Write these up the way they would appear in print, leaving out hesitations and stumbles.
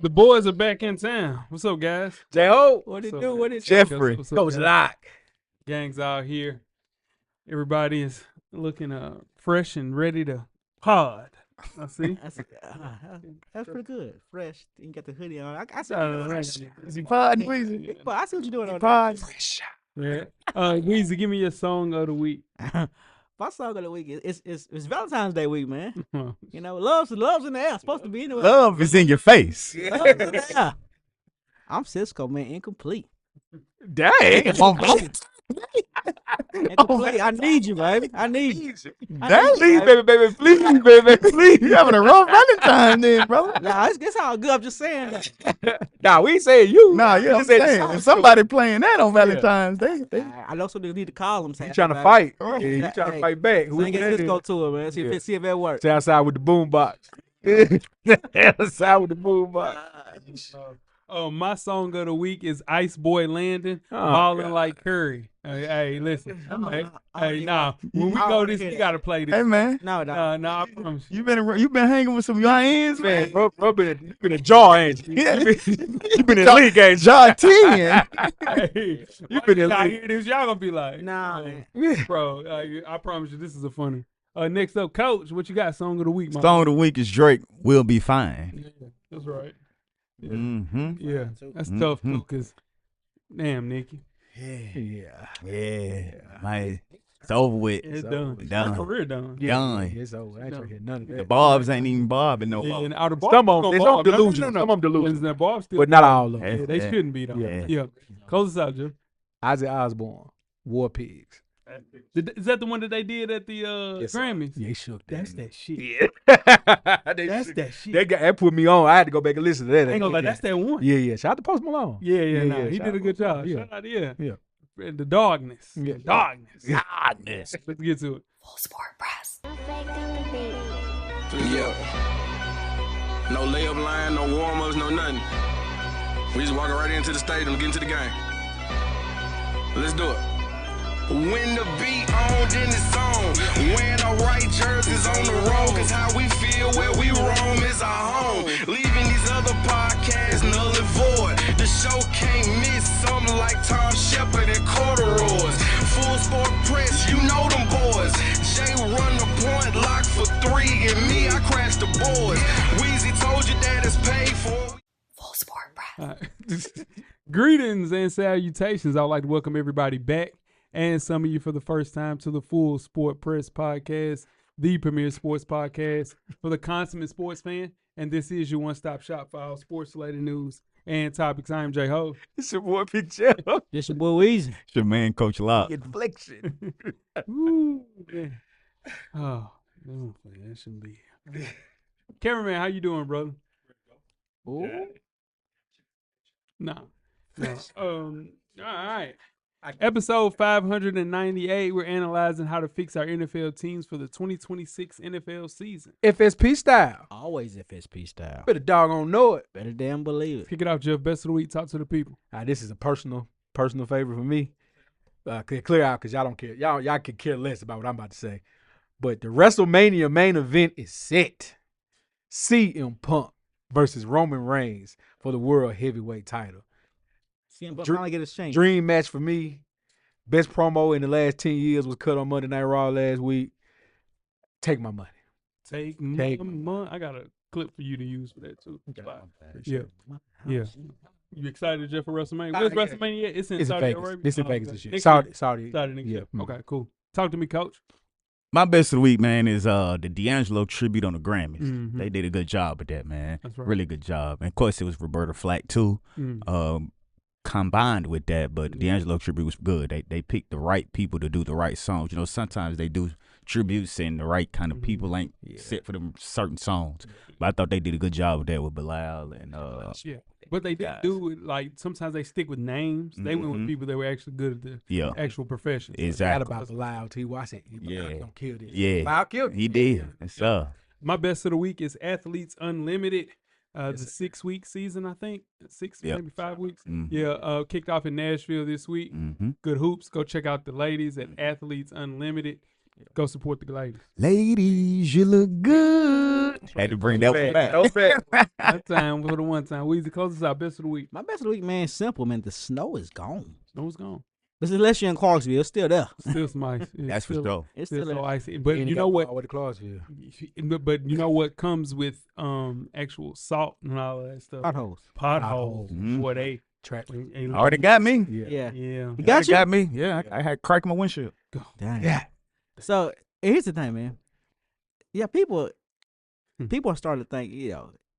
The boys are back in town. What's up, guys? J.O. What it What's do? up, What man? it do? Jeffrey. What's up, Coach guys? Lock. Gang's out here. Everybody is looking fresh and ready to pod. I see. That's pretty good. Fresh. You got the hoodie on. I see. Is he podding, Weezy? But I see what you're doing on Pod. Yeah. Weezy, give me your song of the week. My song of the week is Valentine's Day week, man. You know, love's in the air. Supposed to be anyway. Love is in your face. Love's in the air. I'm Cisco, man. Incomplete. Dang. Incomplete. I need you, baby. I need you. Dang. Please, baby, please, baby, please. You having a rough Valentine then, brother. Nah, it's all good. I'm just saying that. Nah, we ain't saying you. Nah, yeah, I'm just said saying. the If somebody playing that on Valentine's Day, I know some niggas need to call him. you trying to fight. Yeah, you trying to fight back. So you get Cisco to it, man. See if it works. Stay outside with the boom box. Outside with the boom box. My song of the week is Ice Boy Landon, Oh, Ballin' God. Like Curry. Hey, listen. When we I go wanna this, hear we that. gotta play this. Hey, man. No, I promise you. You been hanging with some YNs, Man, man. bro been a jaw, ain't you? Yeah. You been in the league, ain't you? John 10. Hey, You been in y'all league. hear this, y'all gonna be like, Nah, man. bro, I promise you, this is a funny. Next up, Coach, what you got? Song of the week, my Song of the week is Drake, We'll Be Fine. Yeah, that's right. Yeah, Mm-hmm. yeah. That's tough too, cause damn, Nikki, Yeah. Man, it's over with. it's done. Done. My career done. Done. It's over. I ain't trying to hear none of The that. Bobs ain't even bobbing no Yeah, more. and out of Some Bob, of them, some delusional. Some of them delusional. That Bob still, But not all of them. yeah, they shouldn't be though. Yeah. Yeah. Close us out, Jim. Isaac Osborne, War Pigs. Is that the one that they did at the Yes, sir. Grammys? Yeah, he shook that. That's that shit. Yeah. That's that shit. That put me on. I had to go back and listen to that. I ain't gonna lie, that's that one. Yeah. Shout out to Post Malone. Yeah, nah, he shout did a out good to job. Yeah. Shout out, yeah. Yeah. The darkness. Yeah. Darkness. Godness. Let's get to it. Full Sport Press. Yeah. No layup line, no warm-ups, no nothing. We just walking right into the stadium, get into the game. Let's do it. When the beat on, then it's on. Wearing the right jerseys on the road, cause how we feel where we roam is our home. Leaving these other podcasts null and void. The show can't miss something like Tom Shepard and corduroys. Full Sport Press, you know them boys. Jay run the point, lock for three, and me, I crash the boards. Weezy told you that it's paid for. Full Sport Press. All right. Greetings and salutations. I'd like to welcome everybody back and some of you for the first time to the Full Sport Press podcast, the premier sports podcast for the consummate sports fan. And this is your one-stop shop for all sports-related news and topics. I am J-Ho. It's your boy Big Jeff. This your boy Weezy. It's your man, Coach Lock. Inflection. Ooh, man. Oh, no, that shouldn't be. Cameraman, how you doing, brother? Ooh. No. All right. Episode 598, we're analyzing how to fix our NFL teams for the 2026 NFL season. FSP style. Always FSP style. Better doggone know it. Better damn believe it. Kick it off, Jeff. Best of the week. Talk to the people. This is a personal favorite for me. Clear out because y'all don't care. Y'all can care less about what I'm about to say. But the WrestleMania main event is set. CM Punk versus Roman Reigns for the World Heavyweight title. CM Punk finally get his change. Dream match for me. Best promo in the last 10 years was cut on Monday Night Raw last week. Take my money. Take Take- money. I got a clip for you to use for that, too. Okay. Yeah. Yeah. You excited, Jeff, for WrestleMania? Ah, Where's yeah. WrestleMania at? It's in It's in Saudi Vegas. Arabia? This in Oh, Vegas okay. this year. Next Saudi. year. Saudi. Saudi next Yeah. year. Okay, cool. Talk to me, Coach. My best of the week, man, is the D'Angelo tribute on the Grammys. Mhm. They did a good job with that, man. That's right. Really good job. And of course, it was Roberta Flack too. Mm. Combined with that, but the D'Angelo tribute was good. They picked the right people to do the right songs. You know, sometimes they do tributes and the right kind of people ain't set for them certain songs. But I thought they did a good job with that with Bilal and Yeah. But they did guys. do it, like, sometimes they stick with names. They went with Mhm. people that were actually good at the yeah, actual profession. Forgot exactly. about Bilal T. I said, Yeah. don't kill this. Yeah. Bilal killed it. He did. That's My best of the week is Athletes Unlimited. The 6-week season, I think. 6, Yep. maybe 5 weeks. Mhm. Yeah, kicked off in Nashville this week. Mm-hmm. Good hoops. Go check out the ladies at Athletes Unlimited. Go support the ladies. Ladies, you look good. Had to bring that one back. That time for the one time. Weezy, close us out. Best of the week. My best of the week, man, simple, man. The snow is gone. Snow's gone. But unless you're in Clarksville, it's still there. Still some ice. Yeah, That's for still- sure. It's Still still so there. icy. But And you know what? With the Clarksville. But you know what comes with actual salt and all that stuff. Potholes. Potholes. Mhm. Boy, they Track. ain't Already got me. Yeah. Yeah. Yeah. You got you? Got me. Yeah, I had cracked my windshield. Dang. Yeah. So here's the thing, man. Yeah, people Hmm. are starting to think,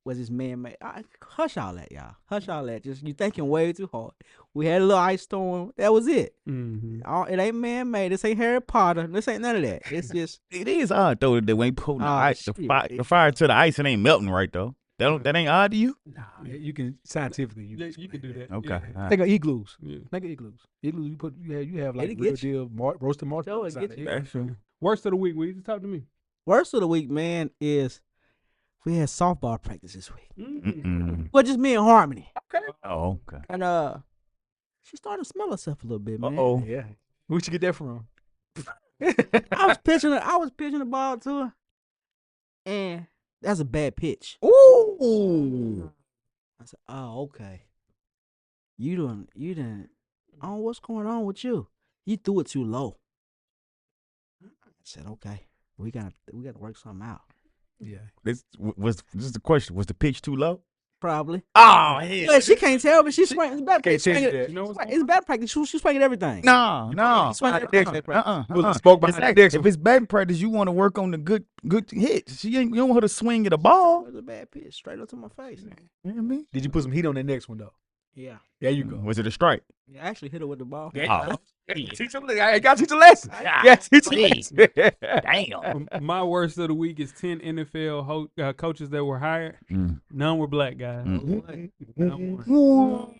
was this man made? Hush all that, y'all. Hush all that. Just you thinking way too hard. We had a little ice storm. That was it. Mm-hmm. It ain't man made. This ain't Harry Potter. This ain't none of that. It's just It is odd though that when putting the Oh, ice, shit. the fire to the ice, it ain't melting right though. That ain't odd to you? Yeah, you can scientifically. You can do that. Okay. Yeah. all right. Think of igloos. Yeah. Think of igloos. Igloos. You have like It'll real get you. deal roasted marshmallows. Sure, it'll get you. That's true. Worst of the week, Weezy. Talk to me. worst of the week, man, is we had softball practice this week. Mm-mm. Well, just me and Harmony. Oh, okay. And she started to smell herself a little bit, man. Uh-oh. Yeah. Where'd you get that from? I was pitching the ball to her, and that's a bad pitch. Ooh. I said, "Oh, okay. You didn't. Oh, what's going on with you? You threw it too low." I said, "Okay, we gotta work something out." Yeah. This is the question. Was the pitch too low? Probably. Oh, hell. But she can't tell, but she swing. It's bad Can't practice. change Swing that. it. You know what's It's bad practice. She swinging everything. No. Swing everything. Put the smoke behind the next If one. it's batting practice, you want to work on the good hits. You don't want her to swing at a ball. It was a bad pitch, straight up to my face. You know what I mean? Did you put some heat on that next one though? Yeah. There you go. Was it a strike? I actually hit her with the ball. Oh. I got to teach a lesson. Yeah, teach a lesson. Damn. My worst of the week is 10 NFL coaches that were hired. None were black guys. Mm. Not one.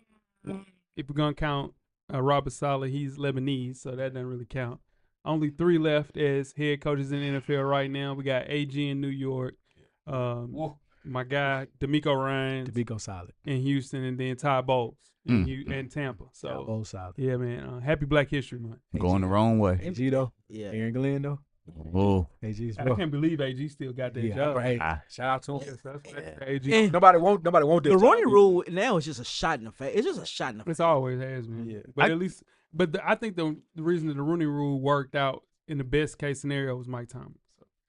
If we're going to count Robert Saleh, he's Lebanese, so that doesn't really count. Only 3 left as head coaches in the NFL right now. We got AG in New York, my guy D'Amico Ryans To be go solid. in Houston, and then Ty Bowles in Tampa. So, Both solid. yeah, man. Happy Black History Month. Going the wrong way. AG though. Yeah. Aaron Glenn though. Oh. AG's I bro. can't believe AG still got that Yeah. job. Hey, Ah. shout out to him. Yes, that's AG. And Nobody won't this. the Rooney job. rule now is just a shot in the face. It's just a shot in the face. It's always has been. Yeah. But at least, I think the reason that the Rooney Rule worked out in the best case scenario was Mike Tomlin,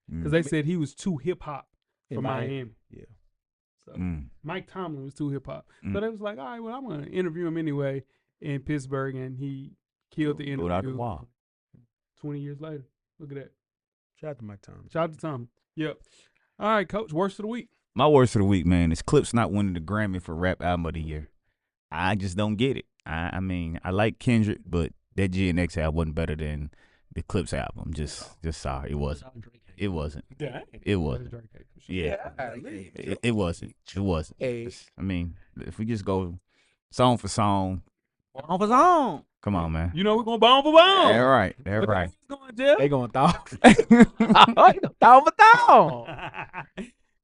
because they said he was too hip hop for In Miami. Yeah. So Mm. Mike Tomlin was too hip hop. So they was like, all right, well, I'm gonna interview him anyway in Pittsburgh, and he killed the Pulled out the interview. wall. 20 years later, look at that. Shout out to Mike Thomas. Shout out to Tomlin. Yep. All right, Coach. Worst of the week. My worst of the week, man, is Clips not winning the Grammy for Rap Album of the Year. I just don't get it. I mean, I like Kendrick, but that GNX album wasn't better than the Clips album. Just sorry, it wasn't. It wasn't. It wasn't. Yeah, it wasn't. It wasn't. Hey. I mean, if we just go song for song, On his own. come on, man. You know we're gonna bone for bone. That's right. That's right. Going, Jeff? They going thou.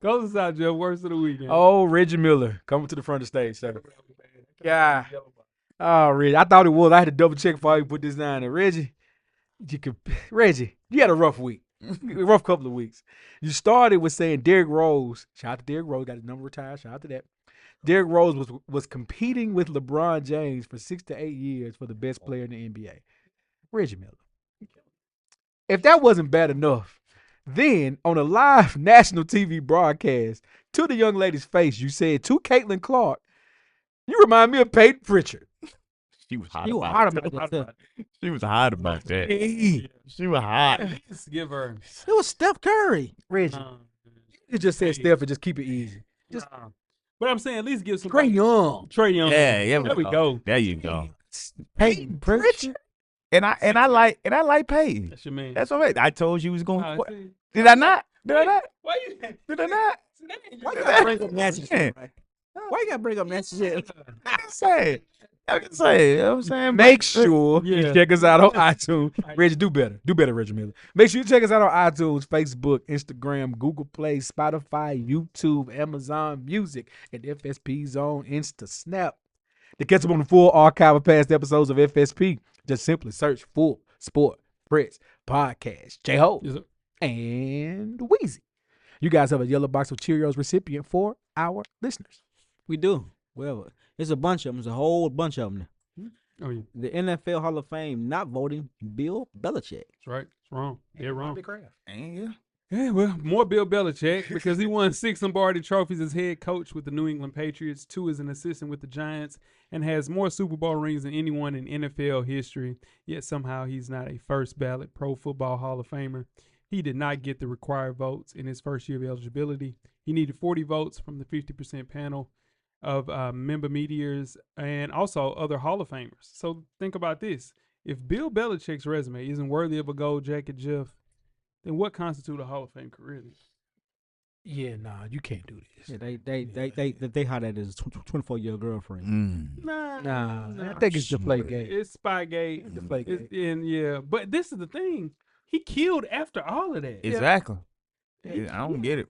Go inside, Jeff. Worst of the weekend. Oh, Reggie Miller coming to the front of the stage, sir. Yeah. Oh, Reggie. I thought it was. I had to double check before I put this down there. Reggie, you had a rough week. A rough couple of weeks. You started with saying Derrick Rose. Shout out to Derrick Rose. Got his number retired. Shout out to that. Derrick Rose was competing with LeBron James for 6 to 8 years for the best player in the NBA. Reggie Miller. If that wasn't bad enough, then on a live national TV broadcast, to the young lady's face, you said to Caitlin Clark, "You remind me of Peyton Pritchard." She was hot You were about hard it. about that. She was hot about that. She was hot. Let's give her. It was Steph Curry. Reggie, you just said Steph and just keep it easy. Just But I'm saying at least give some. Trey Young. Trey Young. Yeah, There we go. There you go. Peyton Pritchard. And I like Peyton. That's your man. That's all right. I told you was going. Nah, to see, Did I not? Did I not? why you? Did I not? Why you gotta bring up nasty Yeah. shit? Right? Why you gotta bring up nasty shit? I'm saying. I'm saying. You know what I'm saying. Make sure Yeah. you check us out on iTunes. Reggie, do better. Do better, Reggie Miller. Make sure you check us out on iTunes, Facebook, Instagram, Google Play, Spotify, YouTube, Amazon Music, and FSP Zone, Insta Snap. To catch up on the full archive of past episodes of FSP, just simply search Full Sport Press Podcast. J-Ho Yes, sir. and Weezy. You guys have a yellow box of Cheerios recipient for our listeners. We do. Well, it's a bunch of them. It's a whole bunch of them. Oh, yeah. The NFL Hall of Fame not voting Bill Belichick. That's right. It's wrong. They're wrong. And yeah. Yeah, well, more Bill Belichick because he won 6 Lombardi trophies as head coach with the New England Patriots, 2 as an assistant with the Giants, and has more Super Bowl rings than anyone in NFL history. Yet somehow he's not a first ballot Pro Football Hall of Famer. He did not get the required votes in his first year of eligibility. He needed 40 votes from the 50% panel of member meteors and also other Hall of Famers. So think about this. If Bill Belichick's resume isn't worthy of a gold jacket, Jeff, then what constitutes a Hall of Fame career? Yeah, nah, you can't do this. Yeah, they hired that as a 24-year-old girlfriend. Nah, I think it's Deflategate. It's Spygate. Deflategate. And yeah, but this is the thing. He killed after all of that. Exactly. Yeah. Yeah, I don't get it.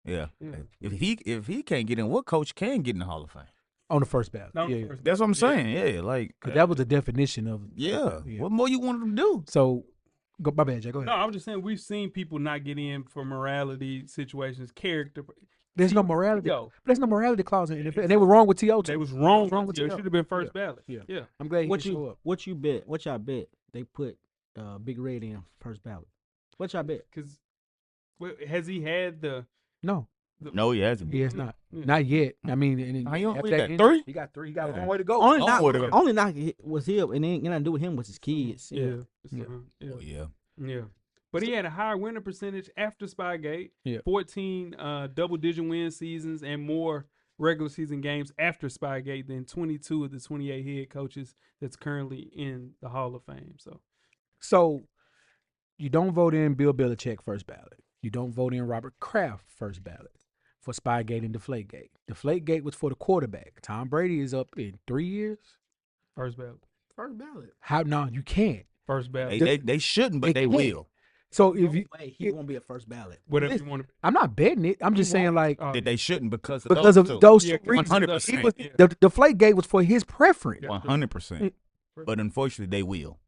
Yeah. Yeah. If he can't get in, what coach can get in the Hall of Fame? On the first ballot. No, Yeah, first- That's what I'm saying. Yeah, like 'cause that was the definition of. yeah. Yeah. What more you want him to do? So, my bad, Jay. Go ahead. No, I'm just saying we've seen people not get in for morality situations, character. There's no morality. Yo, There's no morality clause in NFL, and they were wrong with T.O. too. they was wrong. Wrong with It T.O. should have been first ballot. Yeah. Yeah. I'm glad he What didn't show you up. what you bet? What y'all bet? They put Big Red in first ballot. What y'all bet? Because has he had the? No, No, he hasn't. he has not. Yeah. Not yet. I mean, and How you after only that got injury, 3? He got 3. He got a long way to go. Only Oh, knock, what about- only knock was him, and then nothing to do with him was his kids. Yeah. Yeah. Yeah. Oh yeah. Yeah. But he had a higher winning percentage after Spygate. Yeah. 14 double-digit win seasons and more regular season games after Spygate than 22 of the 28 head coaches that's currently in the Hall of Fame. So, you don't vote in Bill Belichick first ballot. You don't vote in Robert Kraft first ballot for Spygate and Deflategate. Deflategate was for the quarterback. Tom Brady is up in 3 years. First ballot. First ballot. How? No, you can't. First ballot. They shouldn't, but They they can't. will. So if you, He won't be a first ballot. Whatever Listen, you want to. I'm not betting it. I'm just saying like Uh, That they shouldn't because of because of two. those Yeah, two reasons. 100%. He was- Yeah. The Deflategate was for his preference. 100%. But unfortunately, they will.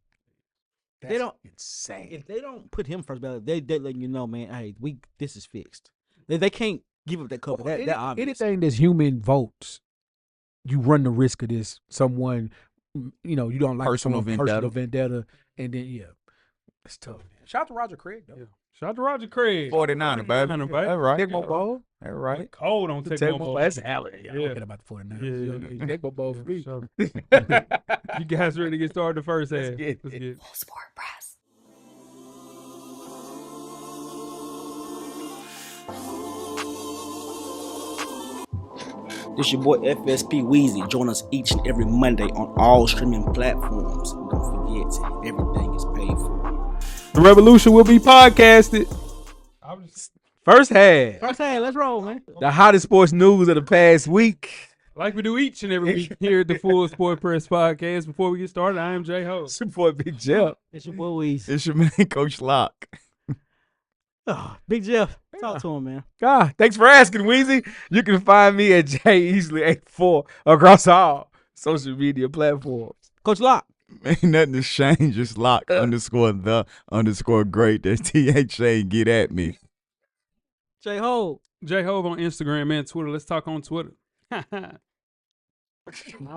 They don't. Insane. If they don't put him first ballot, they letting you know, man. Hey, this is fixed. They can't give up that cover. That obvious. Anything that's human votes, you run the risk of this. Someone, you don't like Personal someone, personal vendetta, and then it's tough. Man. Shout out to Roger Craig though. Yeah. Shout out to Roger Craig. 49er, baby. 49er, baby. All right. Tecmo Bowl. All right. Cold on Tecmo Bowl. That's Allen. I Yeah. don't care about the 49ers. Yeah. Tecmo Bowl for me. So, you guys ready to get started the first half? get Let's it. get it. Full Sport Press. This your boy FSP Weezy. Join us each and every Monday on all streaming platforms. And don't forget, everything is paid for. The revolution will be podcasted. First half. First half, let's roll, man. The hottest sports news of the past week. Like we do each and every week here at the Full Sport Press Podcast. Before we get started, I am J-Ho. It's your boy Big Jeff. It's your boy Weezy. It's your man, Coach Locke. Oh, Big Jeff, talk to him, man. God, thanks for asking, Weezy. You can find me at JEasley84 across all social media platforms. Coach Locke. Ain't nothing to change. Just Locke _the_ great. That's THA. Get at me. J-Ho. J-Hove on Instagram and Twitter. Let's talk on Twitter. I'm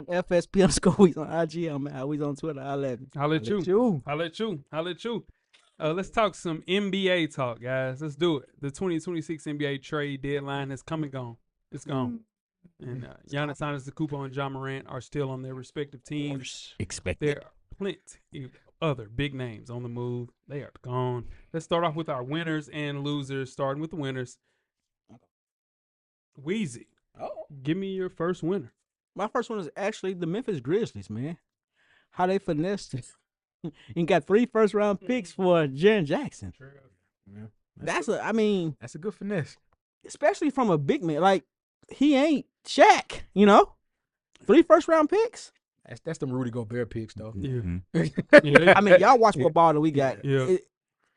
FSP _Weezy on IG. I'm always on Twitter. I'll let you. Holla at you. Holla at you. Let's talk some NBA talk, guys. Let's do it. The 2026 NBA trade deadline has come and gone. It's gone. And Giannis Antetokounmpo and John Morant are still on their respective teams. Expect There are plenty of other big names on the move. They are gone. Let's start off with our winners and losers, starting with the winners. Weezy, give me your first winner. My first one is actually the Memphis Grizzlies, man. How they finessed it. And got 3 first-round picks for Jaren Jackson. That's a good finesse. especially from a big man. Like, he ain't Shaq, 3 first-round picks. That's them Rudy Gobert picks, though. Yeah. I mean, y'all watch what ball that we got. Yeah.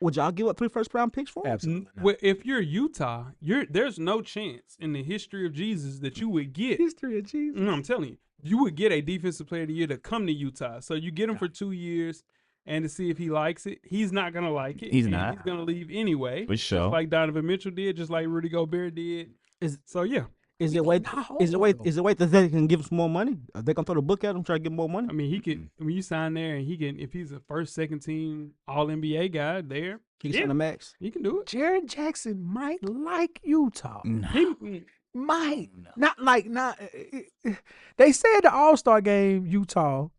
Would y'all give up 3 first-round picks for him? Absolutely. not. Well, if you're Utah, there's no chance in the history of Jesus that you would get. History of Jesus. No, I'm telling you, you would get a defensive player of the year to come to Utah. So you get him for 2 years. and to see if he likes it. He's not gonna like it. He's and not. He's gonna leave anyway. For sure. Just like Donovan Mitchell did, just like Rudy Gobert did. So yeah, Is it wait that they can give him some more money? Are they gonna throw the book at him, try to get more money? I mean, he can. When you sign there, and he can, if he's a first, second team All NBA guy there, He can sign the max. he can do it. Jaren Jackson might like Utah. Nah. Might not like not. They said the All-Star game Utah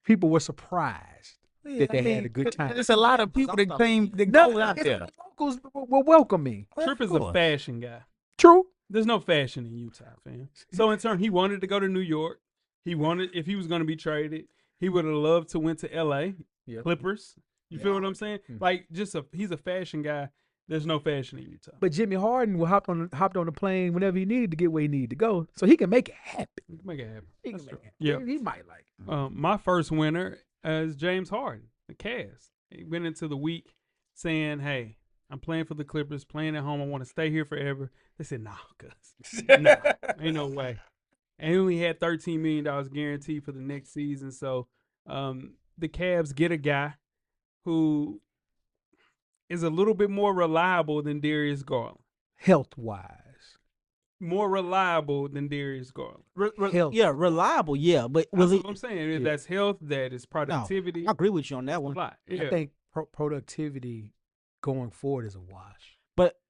people were surprised that they had a good time. There's a lot of people that came that No, go out it's- there. the locals were welcoming. Tripp is Of a course. fashion guy. True. There's no fashion in Utah, fam. So in turn, he wanted to go to New York. He wanted, if he was going to be traded, he would have loved to went to LA, Yeah. Clippers. You feel what I'm saying? Like, he's a fashion guy. There's no fashion in Utah. But Jimmy Harden hopped on the plane whenever he needed to get where he needed to go, so he can make it happen. You can make it happen. He can That's make true. it Yeah. happen. He might like it. My first winner is James Harden, the Cavs. He went into the week saying, "Hey, I'm playing for the Clippers, playing at home. I want to stay here forever." They said, "Nah, cuz nah, ain't no way." And he only had $13 million guaranteed for the next season. So the Cavs get a guy who is a little bit more reliable than Darius Garland. Health wise, More reliable than Darius Garland. Health. Yeah, reliable. Yeah, but That's was it? what I'm saying. If that's health, that is productivity. I agree with you on that a one. lot. I Yeah. think productivity going forward is a wash. But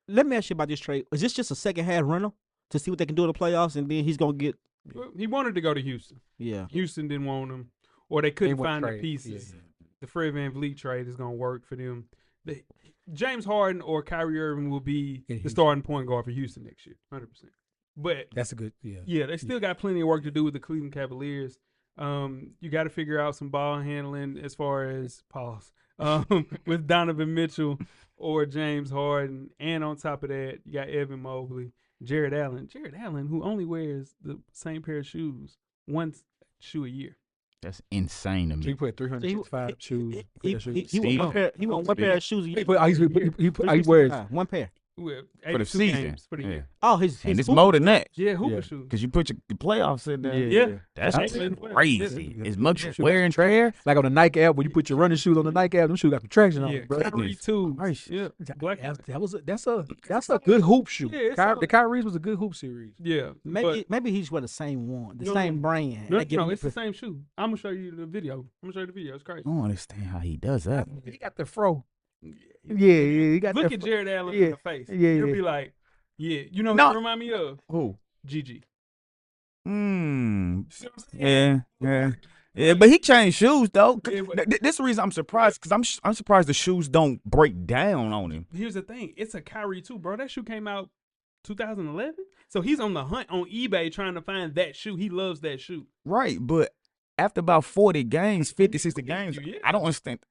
let me ask you about this trade. Is this just a second half rental to see what they can do in the playoffs, and then he's gonna get? Well, he wanted to go to Houston. Yeah. Houston didn't want him, or they couldn't wouldn't find the trade. pieces. Yeah. The Fred VanVleet trade is going to work for them. James Harden or Kyrie Irving will be In the Houston. starting point guard for Houston next year, 100%. But That's a good. Yeah. yeah, they still got plenty of work to do with the Cleveland Cavaliers. You got to figure out some ball handling as far as pause with Donovan Mitchell or James Harden, and on top of that, you got Evan Mobley, Jared Allen, who only wears the same pair of shoes, one shoe a year. That's insane to So me. he put 365 shoes. He Steve- want one pair of shoes. a year. He wears. One pair. Well, For the 82 season. games for the Yeah. year. Oh, his And it's hoop- more than that. Yeah, hooper Yeah. shoes. Because you put your playoffs in there. Yeah. That's Actually, crazy. yeah. As much Yeah. wear and tear. Like on the Nike app, when you put your running shoes on the Nike app, them shoes got some traction on Yeah, them, bro. Kyrie too. Nice. Yeah, black. That's a good hoop shoe. Yeah, it's The Kyrie's was a good hoop series. Yeah, Maybe he's wear the same one, the No, same brand. no, They give him it's the same shoe. I'm gonna show you the video. It's crazy. I don't understand how he does that. He got the fro. Yeah, he got Look that at fro. Jared Allen Yeah, in the face. yeah, You'll yeah. be like, yeah, you know No. what you remind me of? Who? GG. Yeah. Yeah, but he changed shoes though. Yeah, but- This is the reason I'm surprised because I'm surprised the shoes don't break down on him. Here's the thing. It's a Kyrie too, bro. That shoe came out 2011. So he's on the hunt on eBay trying to find that shoe. He loves that shoe. Right, but after about 40 games, 50, 60 games, Yeah. I don't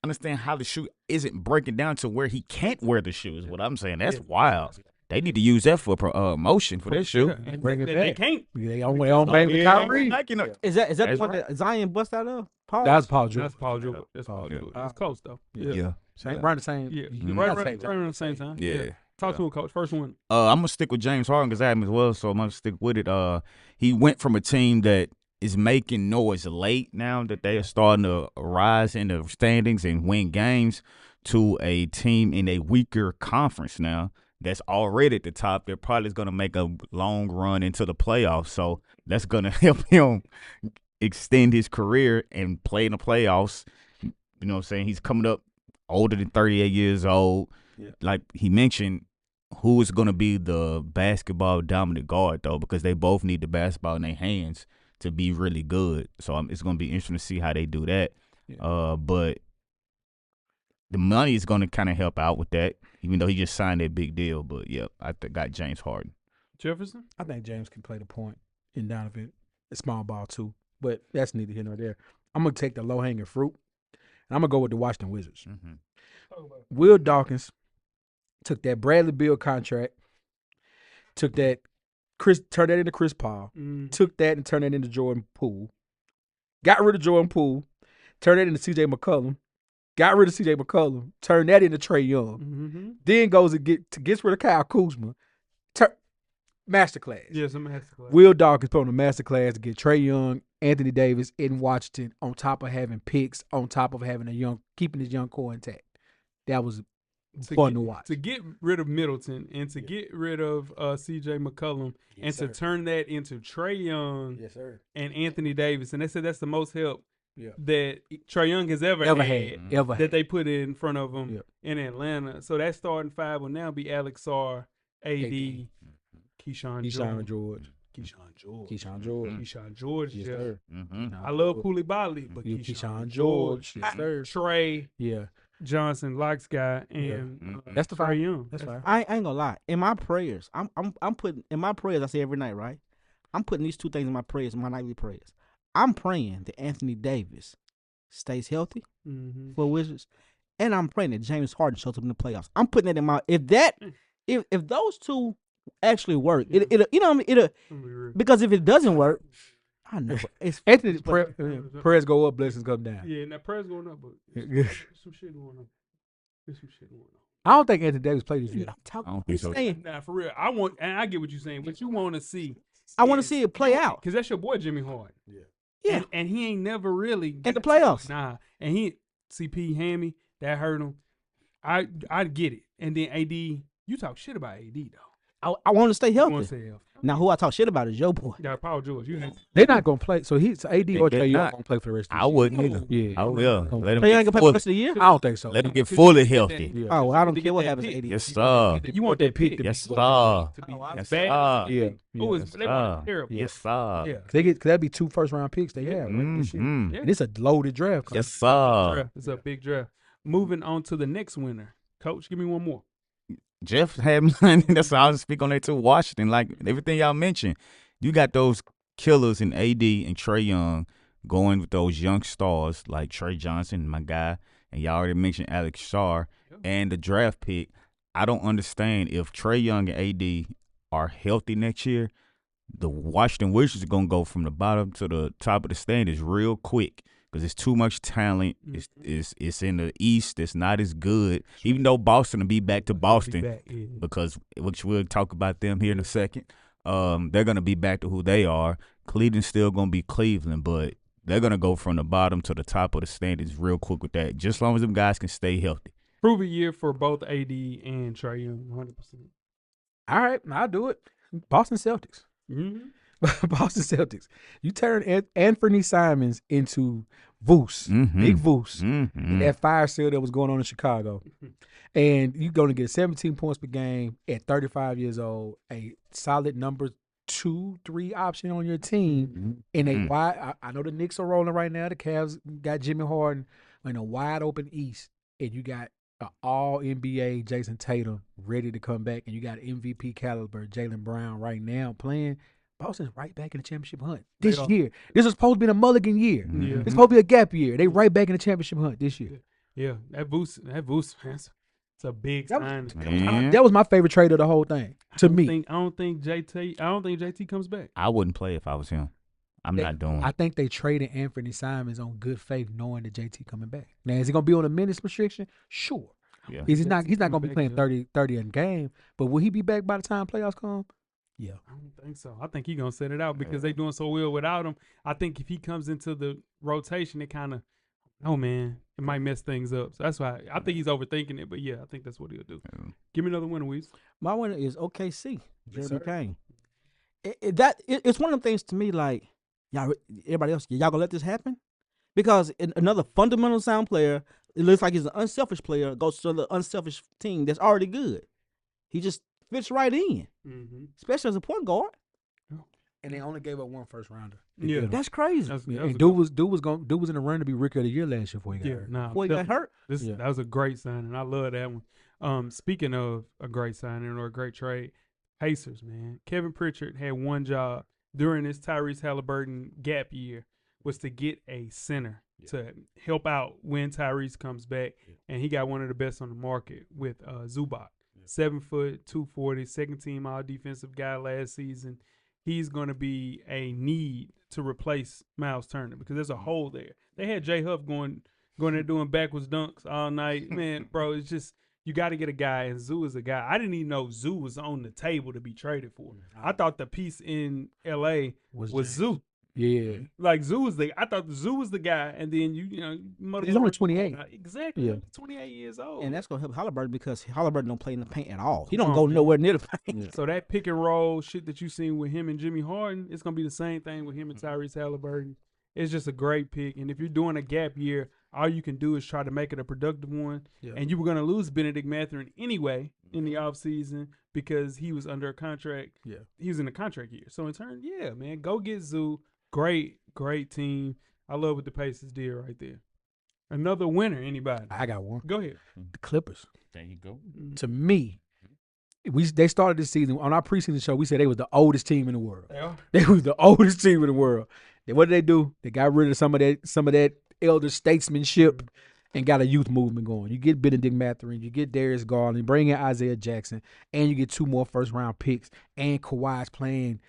understand how the shoe isn't breaking down to where he can't wear the shoe is what I'm saying. That's wild. They need to use that for motion for that shoe. Yeah, and Bring it they back. can't. They don't blame the Kyrie. Like, you know, Is that the That's one that Zion bust out of? Paul? That's Paul George. That's Paul George. That's Paul Yeah. George. It's close though. yeah. Same, around the same. Yeah. Mhm. Right I'd say around the same time. Yeah. Talk to him, coach. First one. I'm gonna stick with James Harden because I have him as well, so I'm gonna stick with it. He went from a team that is making noise late now that they are starting to rise in the standings and win games to a team in a weaker conference now that's already at the top. They're probably going to make a long run into the playoffs, so that's going to help him extend his career and play in the playoffs. You know what I'm saying? He's coming up older than 38 years old. Yeah. Like he mentioned, who is going to be the basketball dominant guard, though, because they both need the basketball in their hands to be really good. So it's going to be interesting to see how they do that. Yeah. But the money is going to kind of help out with that, even though he just signed that big deal. But, yeah, I got James Harden. Jefferson. I think James can play the point in Donovan. A small ball too, but that's neither here nor there. I'm gonna take the low hanging fruit, and I'm gonna go with the Washington Wizards. Mm-hmm. Will Dawkins took that Bradley Beal contract, took that turned that into Chris Paul, took that and turned that into Jordan Poole, got rid of Jordan Poole, turned that into C.J. McCollum, got rid of C.J. McCollum, turned that into Trae Young, Mm-hmm. then goes and gets rid of Kyle Kuzma, masterclass. Yeah, some masterclass. Will Dawkins put on a masterclass to get Trae Young Anthony Davis in Washington on top of having picks, on top of having keeping his young core intact. That was fun to watch. To get rid of Middleton and to get rid of C.J. McCollum and to turn that into Trae Young and Anthony Davis. And they said that's the most help that Trae Young has ever had that they put in front of him in Atlanta. So that starting five will now be Alex Sarr, AD, Keyshawn George. Keyshawn George. Yes, Yeah. sir. I love Koulibaly, but Keyshawn George. Yes, sir. Trae Yeah. Johnson, Locks guy, and That's the Trae five. Young. That's fine. I ain't gonna lie. In my prayers, I'm putting in my prayers. I say every night, right? I'm putting these two things in my prayers, in my nightly prayers. I'm praying that Anthony Davis stays healthy for Wizards, and I'm praying that James Harden shows up in the playoffs. I'm putting that in my if those two actually work, because if it doesn't work, I know it's Anthony prayers go up, blessings come down. Yeah, and that prayer's going up, but there's some shit going on. I don't think Anthony Davis played this year. I don't think so. Nah, for real. I get what you're saying, but you want to see. I want to see it play out. Because that's your boy, Jimmy Harden. Yeah. And he ain't never really In the playoffs. Nah. And CP Hammy, that hurt him. I get it. And then AD, you talk shit about AD, though. I want to stay You want healthy. to say healthy. Now, who I talk shit about is your boy. Yeah, Paul George. They're not gonna play. So AD or They're Trae Young not. gonna play for the rest of the I season. wouldn't either. Yeah. I will. Let him Trae Young get can play for the fully, rest of the year? I don't think so. let him get fully healthy. Yeah. Oh, well, I don't To care get what that happens to pick. AD. Yes, sir. You want that pick to Yes, be sir. bad. Yes, Bad. sir. Yeah. Oh, Yeah. it's terrible. Yes, sir. Yeah. Cause that'd be 2 first-round picks they have. Right? This year. Mhm. Yeah. And it's a loaded draft. Yes, sir. It's a big draft. Moving on to the next winner. Coach, give me one more. Jeff had money. That's why I was speaking on that too. Washington, like everything y'all mentioned, you got those killers in AD and Trae Young going with those young stars like Trae Johnson, my guy, and y'all already mentioned Alex Sarr and the draft pick. I don't understand if Trae Young and AD are healthy next year, the Washington Wizards are gonna go from the bottom to the top of the standings real quick. Because it's too much talent. It's in the East. It's not as good. Even though Boston will be back to Boston, because which we'll talk about them here in a second. They're gonna be back to who they are. Cleveland's still gonna be Cleveland, but they're gonna go from the bottom to the top of the standings real quick with that. Just as long as them guys can stay healthy. Prove a year for both AD and Trae Young, 100%. All right, I'll do it. Boston Celtics. Mm-hmm. Boston Celtics. You turn Anthony Simons into Voos, big Voos, that fire sale that was going on in Chicago. And you're going to get 17 points per game at 35 years old, a solid number 2-3 option on your team in a wide. I know the Knicks are rolling right now. The Cavs got Jimmy Harden in a wide open East, and you got an all NBA Jason Tatum ready to come back, and you got MVP caliber Jaylen Brown right now playing. Boston's right back in the championship hunt this year. This is supposed to be a mulligan year. Yeah. It's supposed to be a gap year. They right back in the championship hunt this year. Yeah, that boost, man, it's a big sign. That was my favorite trade of the whole thing. To me, I don't think JT comes back. I wouldn't play if I was him. I'm not doing I it. think they traded Anthony Simons on good faith, knowing that JT coming back. Now, is he gonna be on a minutes restriction? Sure. Yeah. He's not gonna be playing back, 30 in game, but will he be back by the time playoffs come? Yeah. I don't think so. I think he's going to set it out because they doing so well without him. I think if he comes into the rotation, it kind of, it might mess things up. So that's why I think he's overthinking it. But, yeah, I think that's what he'll do. Give me another winner, Weez. My winner is OKC, Jeremy Kane. It's one of them things to me like, y'all, everybody else, y'all gonna let this happen? Because another fundamental sound player, it looks like he's an unselfish player, goes to the unselfish team that's already good. He just fits right in, especially as a point guard. And they only gave up 1 first rounder. Yeah. That's crazy. And dude was in the run to be Rookie of the Year last year before he got hurt. Before he got hurt. That was a great signing. I love that one. Speaking of a great signing or a great trade, Pacers, man. Kevin Pritchard had one job during his Tyrese Halliburton gap year was to get a center to help out when Tyrese comes back. And he got one of the best on the market with Zubac. 7 foot, 240, second team all defensive guy last season. He's going to be a need to replace Miles Turner because there's a hole there. They had Jay Huff going there doing backwards dunks all night. Man, bro, it's just you got to get a guy, and Zoo is a guy. I didn't even know Zoo was on the table to be traded for. I thought the piece in L.A. was Zoo. Yeah. Like Zoo was I thought the Zoo was the guy, and then He's only 28. Exactly. Yeah. 28 years old. And that's gonna help Halliburton because Halliburton don't play in the paint at all. He Come don't on, go man. nowhere near the paint. So that pick and roll shit that you seen with him and Jimmy Harden, it's gonna be the same thing with him and Tyrese Halliburton. It's just a great pick, and if you're doing a gap year, all you can do is try to make it a productive one. Yeah. And you were gonna lose Benedict Mathurin anyway in the offseason because he was under a contract. Yeah. He was in a contract year. So in turn, yeah, man, go get Zoo. Great team. I love what the Pacers did right there. Another winner, anybody? I got one. Go ahead. The Clippers. There you go. To me, they started this season on our preseason show. We said they was the oldest team in the world. Yeah. They was the oldest team in the world. Then what did they do? They got rid of some of that elder statesmanship and got a youth movement going. You get Benedict Mathurin, you get Darius Garland, bring in Isaiah Jackson, and you get 2 more first-round picks, and Kawhi's playing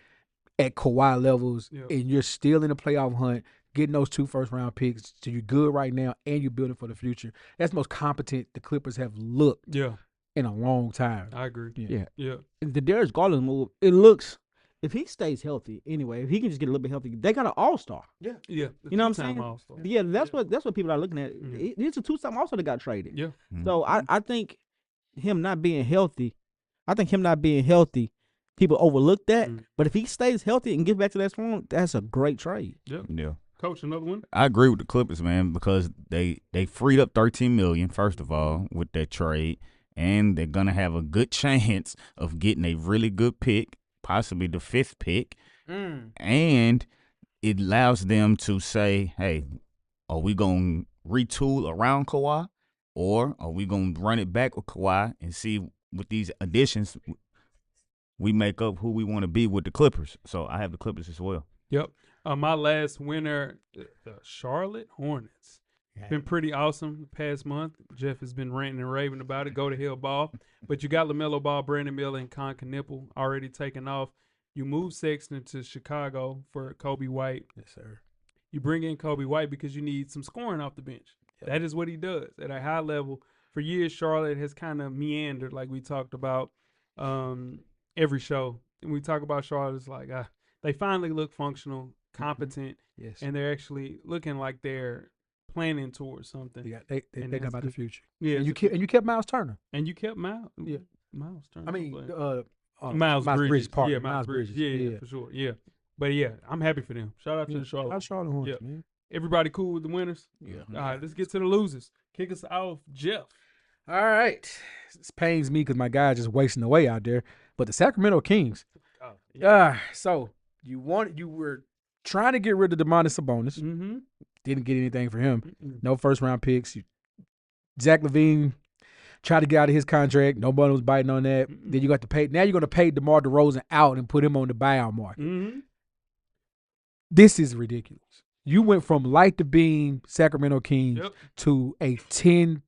at Kawhi levels, and you're still in the playoff hunt, getting those 2 first-round picks. So you're good right now, and you're building for the future. That's the most competent the Clippers have looked in a long time. I agree. Yeah. The Darius Garland move, it looks, if he stays healthy, anyway, if he can just get a little bit healthy, they got an all-star. Yeah. You know what I'm saying? All-star. Yeah, that's what people are looking at. He's a 2-time all-star that got traded. Yeah. So I think him not being healthy, people overlook that. But if he stays healthy and gets back to that form, that's a great trade. Yeah. Coach, another one? I agree with the Clippers, man, because they freed up $13 million, first of all, with that trade, and they're gonna have a good chance of getting a really good pick, possibly the 5th pick, and it allows them to say, hey, are we gonna retool around Kawhi, or are we gonna run it back with Kawhi and see with these additions we make up who we want to be with the Clippers? So I have the Clippers as well. Yep. My last winner, the Charlotte Hornets. Been pretty awesome the past month. Jeff has been ranting and raving about it. Go to hell, Ball. But you got LaMelo Ball, Brandon Miller, and Con Knippel already taken off. You move Sexton to Chicago for Kobe White. Yes, sir. You bring in Kobe White because you need some scoring off the bench. Yep. That is what he does at a high level. For years, Charlotte has kind of meandered, like we talked about every show. And we talk about Charlotte, it's like they finally look functional, competent, and they're actually looking like they're planning towards something. Yeah, they think about the future. Yeah, and you kept Miles Turner. And you kept Miles. Yeah, Miles Turner. I mean, Miles Bridges. Partner. Yeah, Miles Bridges. Yeah, for sure. Yeah, but yeah, I'm happy for them. Shout out to the Charlotte. Shout out Charlotte Hornets, man. Everybody cool with the winners? Yeah. All right, let's get to the losers. You kick us off, Jeff. All right. This pains me because my guy's just wasting away out there. But the Sacramento Kings. Oh, yeah. So you were trying to get rid of Domantas Sabonis. Mm-hmm. Didn't get anything for him. No first round picks. Zach LaVine tried to get out of his contract. Nobody was biting on that. Then you got to pay. Now you're going to pay DeMar DeRozan out and put him on the buyout market. Mm-hmm. This is ridiculous. You went from light to beam Sacramento Kings to a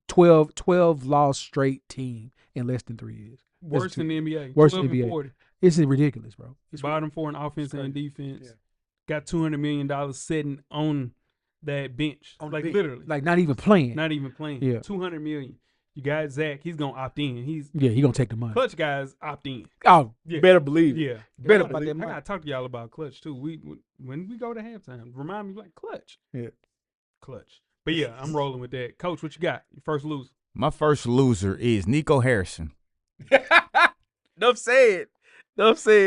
12 loss straight team in less than 3 years. Worse than the NBA. Worse than the NBA. 40. This is ridiculous, bro. Bottom 4 in offense and defense. Yeah. Got $200 million sitting on that bench. Like literally. Like not even playing. Not even playing. Yeah. $200 million. You got Zach. He's going to opt in. He's going to take the money. Clutch guys opt in. Oh, better believe it. Yeah. Better believe it. I got to talk to y'all about Clutch, too. When we go to halftime, remind me like Clutch. Yeah. Clutch. But, yeah, I'm rolling with that. Coach, what you got? Your first loser. My first loser is Nico Harrison. Enough said,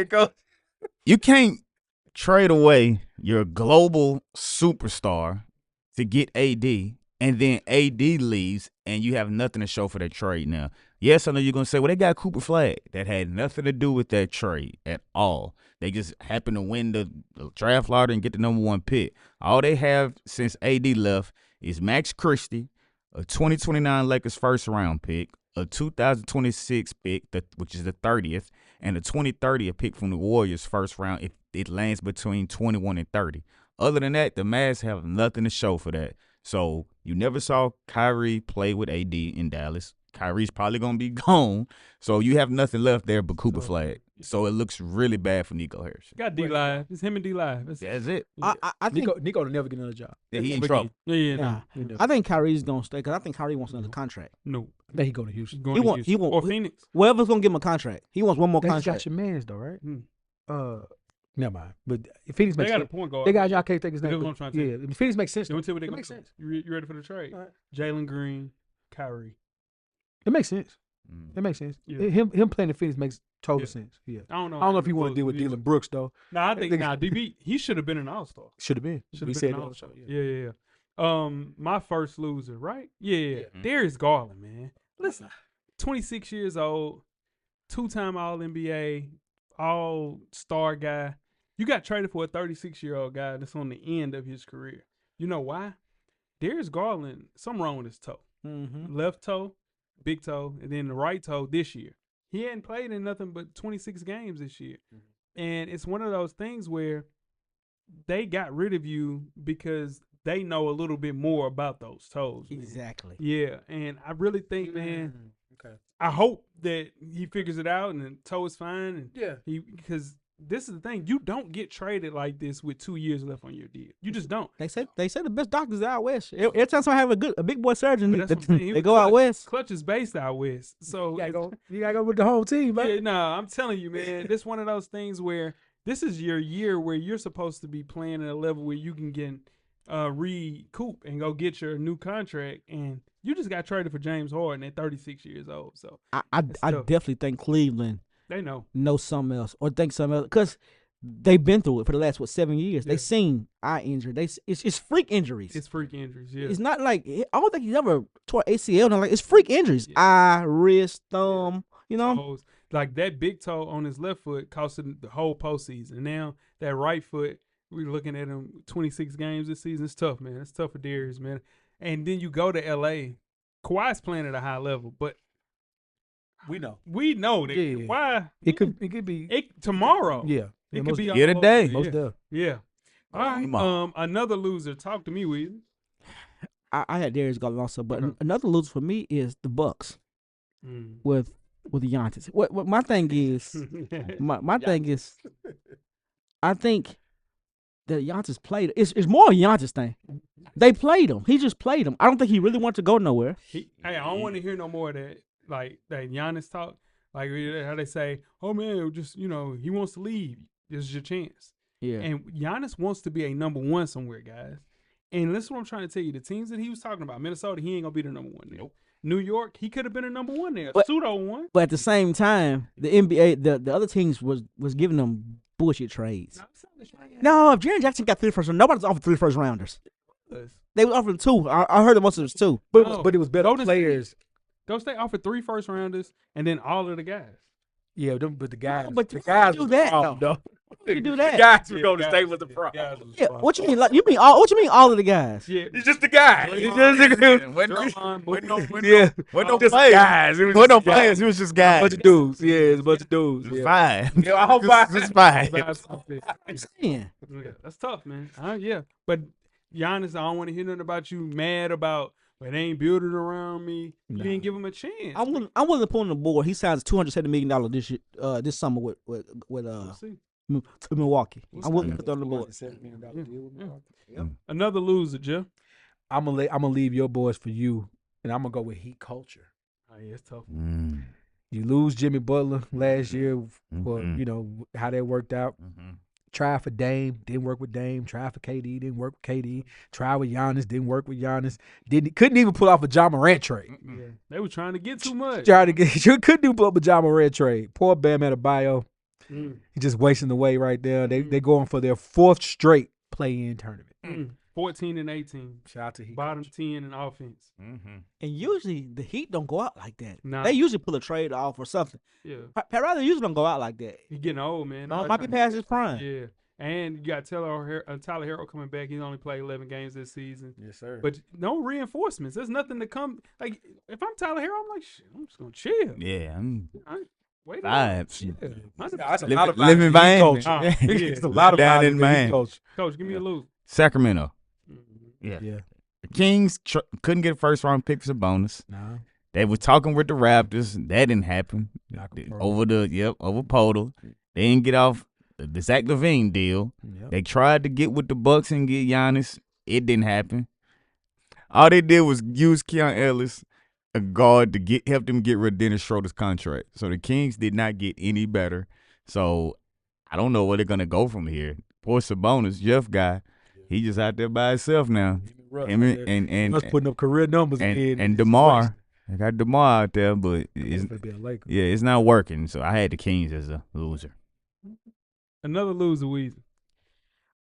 Coach. You can't trade away your global superstar to get AD, and then AD leaves, and you have nothing to show for that trade now. Yes, I know you're going to say, well, they got Cooper Flag. That had nothing to do with that trade at all. They just happened to win the draft lottery and get the number 1 pick. All they have since AD left is Max Christie, a 2029 Lakers first-round pick, a 2026 pick, which is the 30th, and a 2030 pick from the Warriors first round if it lands between 21 and 30. Other than that, the Mavs have nothing to show for that. So you never saw Kyrie play with AD in Dallas. Kyrie's probably going to be gone. So you have nothing left there but Cooper Flag. So it looks really bad for Nico Harrison. Got D-Live. It's him and D-Live. That's it. I think Nico will never get another job. Yeah, he in trouble. Yeah. I think Kyrie's going to stay because I think Kyrie wants another contract. No. Then he go to Houston. Or Phoenix. Whoever's going to give him a contract. He wants one more They contract. got your mans though, right? Never mind. But if Phoenix They makes got a sense. point guard. They got y'all can't think his That's name. what but I'm trying to tell yeah, Phoenix makes sense. You want to tell me what It they makes gonna sense. You ready for the trade? All right. Jalen Green, Kyrie. It makes sense. Mm. It makes sense. Yeah. Him playing in Phoenix makes total Yeah. sense. Yeah. I don't know. I don't know if he want to deal with Dylan Brooks though. Nah, I think think- DB. He should have been an All-Star. Should have been. Should We have said been an that. All-Star. Yeah. Yeah. My first loser, right? Yeah. Yeah. Darius Garland, man. Listen, 26 years old, 2-time All-NBA, All-Star guy. You got traded for a 36-year-old guy that's on the end of his career. You know why? Darius Garland, something wrong with his toe. Mm-hmm. Left toe, big toe, and then the right toe this year. He hadn't played in nothing but 26 games this year. And it's one of those things where they got rid of you because they know a little bit more about those toes. Man. Exactly. Yeah, and I really think, man, Okay. I hope that he figures it out and the toe is fine. And Yeah. because this is the thing, you don't get traded like this with 2 years left on your deal. You just don't. They say the best doctors are out west. Every time someone have a big boy surgeon, But that's what I'm saying. He they was go out Clutch. west. Clutch is based out west, so You gotta go with the whole team, man. yeah, no, I'm telling you, man, this one of those things where this is your year where you're supposed to be playing at a level where you can get recoup and go get your new contract, and you just got traded for James Harden at 36 years old. So I It's tough. definitely think Cleveland they know. knows something else or think something else because they've been through it for the last 7 years. Yeah. They seen eye injury. It's freak injuries. It's freak injuries. Yeah, It's not like I don't think he's ever tore ACL. No, like it's freak injuries. Yeah. Eye, wrist, thumb. You know. toes. Like that big toe on his left foot cost him the whole postseason. Now that right foot, we're looking at him 26 games this season. It's tough, man. It's tough for Darius, man. And then you go to LA. Kawhi's playing at a high level, but We know. we know that Yeah. Kawhi It could be. tomorrow. Yeah. It could most, be all Yeah, over. today. most Yeah. deaf. Yeah. All right. Come on. Another loser. Talk to me, Weezy. I had Darius Garland also, but Okay. another loser for me is the Bucks Mm. with Giannis. What my thing is, my thing is, I think that Giannis played. It's more a Giannis thing. They played him. He just played him. I don't think he really wanted to go nowhere. Hey, I don't want to hear no more of that. Like that Giannis talk. Like how they say, "Oh man, just he wants to leave. This is your chance." Yeah. And Giannis wants to be a number one somewhere, guys. And listen, what I'm trying to tell you: the teams that he was talking about, Minnesota, he ain't gonna be the number one there. Nope. New York, he could have been a number one there. But- Pseudo one. But at the same time, the NBA, the other teams was giving them bullshit trades. No, if Jaren Jackson got 3 first rounders, nobody's offered 3 first rounders. They was offering 2. I heard that most of it was 2. No. But it was better Golden State. players. Golden State offered 3 first rounders and then all of the guys. Yeah, but the guys. but the you guys do was that, the problem, though. though. You do that. The guys Yeah, were going to guys- stay with the yeah, problem. guys was Yeah, fine. what you mean? Like, what you mean all of the guys? Yeah. It's just the guys. It's just yeah. What no Just players? guys. It was What no just guys. players? It was just A guys. bunch of dudes. Yeah, it's a bunch of dudes. It's Yeah. fine. Yeah, I hope It's fine. I'm saying. Yeah, that's tough, man. Yeah, but Giannis, I don't want to hear nothing about you mad about. But they ain't building around me. You didn't give him a chance. I'm willing to put on the board. He signs $270 million this summer with We'll see. to Milwaukee. We'll I'm willing to see. put that on the board. Another loser, Jeff. I'm gonna leave your boys for you, and I'm gonna go with Heat culture. Oh, yeah, it's tough. Mm. You lose Jimmy Butler last year for Mhm. how that worked out. Mhm. Tried for Dame, didn't work with Dame. Tried for KD, didn't work with KD. Tried with Giannis, didn't work with Giannis. Couldn't even pull off a Ja Morant trade. Yeah, they were trying to get too much. Tried to get couldn't even pull up a Ja Morant trade. Poor Bam Adebayo. Mm. He's just wasting away right there. They going for their 4th straight play-in tournament. Mm. 14 and 18. Shout out to Heat. Bottom 10 in offense. Mhm. And usually the Heat don't go out like that. Nah. They usually pull a trade off or something. Yeah. Pat Riley usually don't go out like that. He getting old, man. No, it might be past his prime. Yeah. And you got Tyler Herro coming back. He's only played 11 games this season. Yes, sir. But no reinforcements. There's nothing to come. Like, if I'm Tyler Herro, I'm like, shit, I'm just going to chill. Yeah. Wait Vibes. Yeah. That's a Live- lot of live in vibes Miami. culture. Ah, yeah. It's a lot of Down vibes in Heat Miami. culture. Coach, give me a lose. Sacramento. Mm-hmm. Yeah. Yeah. The Kings couldn't get a first round pick for a bonus. Nah. They were talking with the Raptors. That didn't happen. Knock 'em Over Podol. They didn't get off the Zach LaVine deal. Yep. They tried to get with the Bucks and get Giannis. It didn't happen. All they did was use Keon Ellis, a guard, to help them get rid of Dennis Schroeder's contract. So the Kings did not get any better. So I don't know where they're gonna go from here. Poor Sabonis, Jeff guy, he just out there by himself now. Him and Russ putting up career numbers and DeMar. I got DeMar out there, but it's not working. So I had the Kings as a loser. Another loser, Weezy.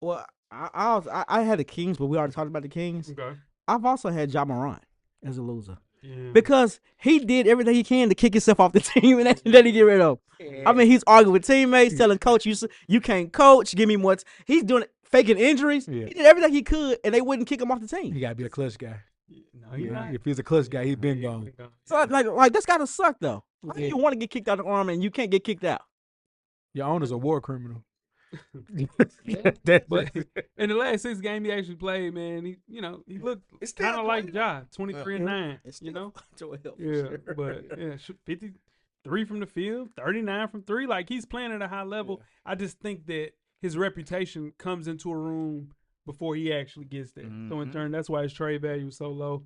Well, I had the Kings, but we already talked about the Kings. Okay. I've also had Ja Morant as a loser. Yeah. Because he did everything he can to kick himself off the team and then he get rid of. I mean, he's arguing with teammates, telling coach, you can't coach, give me more. He's doing faking injuries. Yeah. He did everything he could, and they wouldn't kick him off the team. He got to be a clutch guy. No, he's not. If he's a clutch guy, he's been gone. So, like that's got to suck, though. How do you want to get kicked out of the arm and you can't get kicked out? Your owner's a war criminal. But in the last 6 games he actually played, man, he looked kind of like Ja, 23-9. You know, 12, yeah, but 53 from the field, 39 from 3. Like he's playing at a high level. Yeah. I just think that his reputation comes into a room before he actually gets there. Mm-hmm. So in turn, that's why his trade value is so low.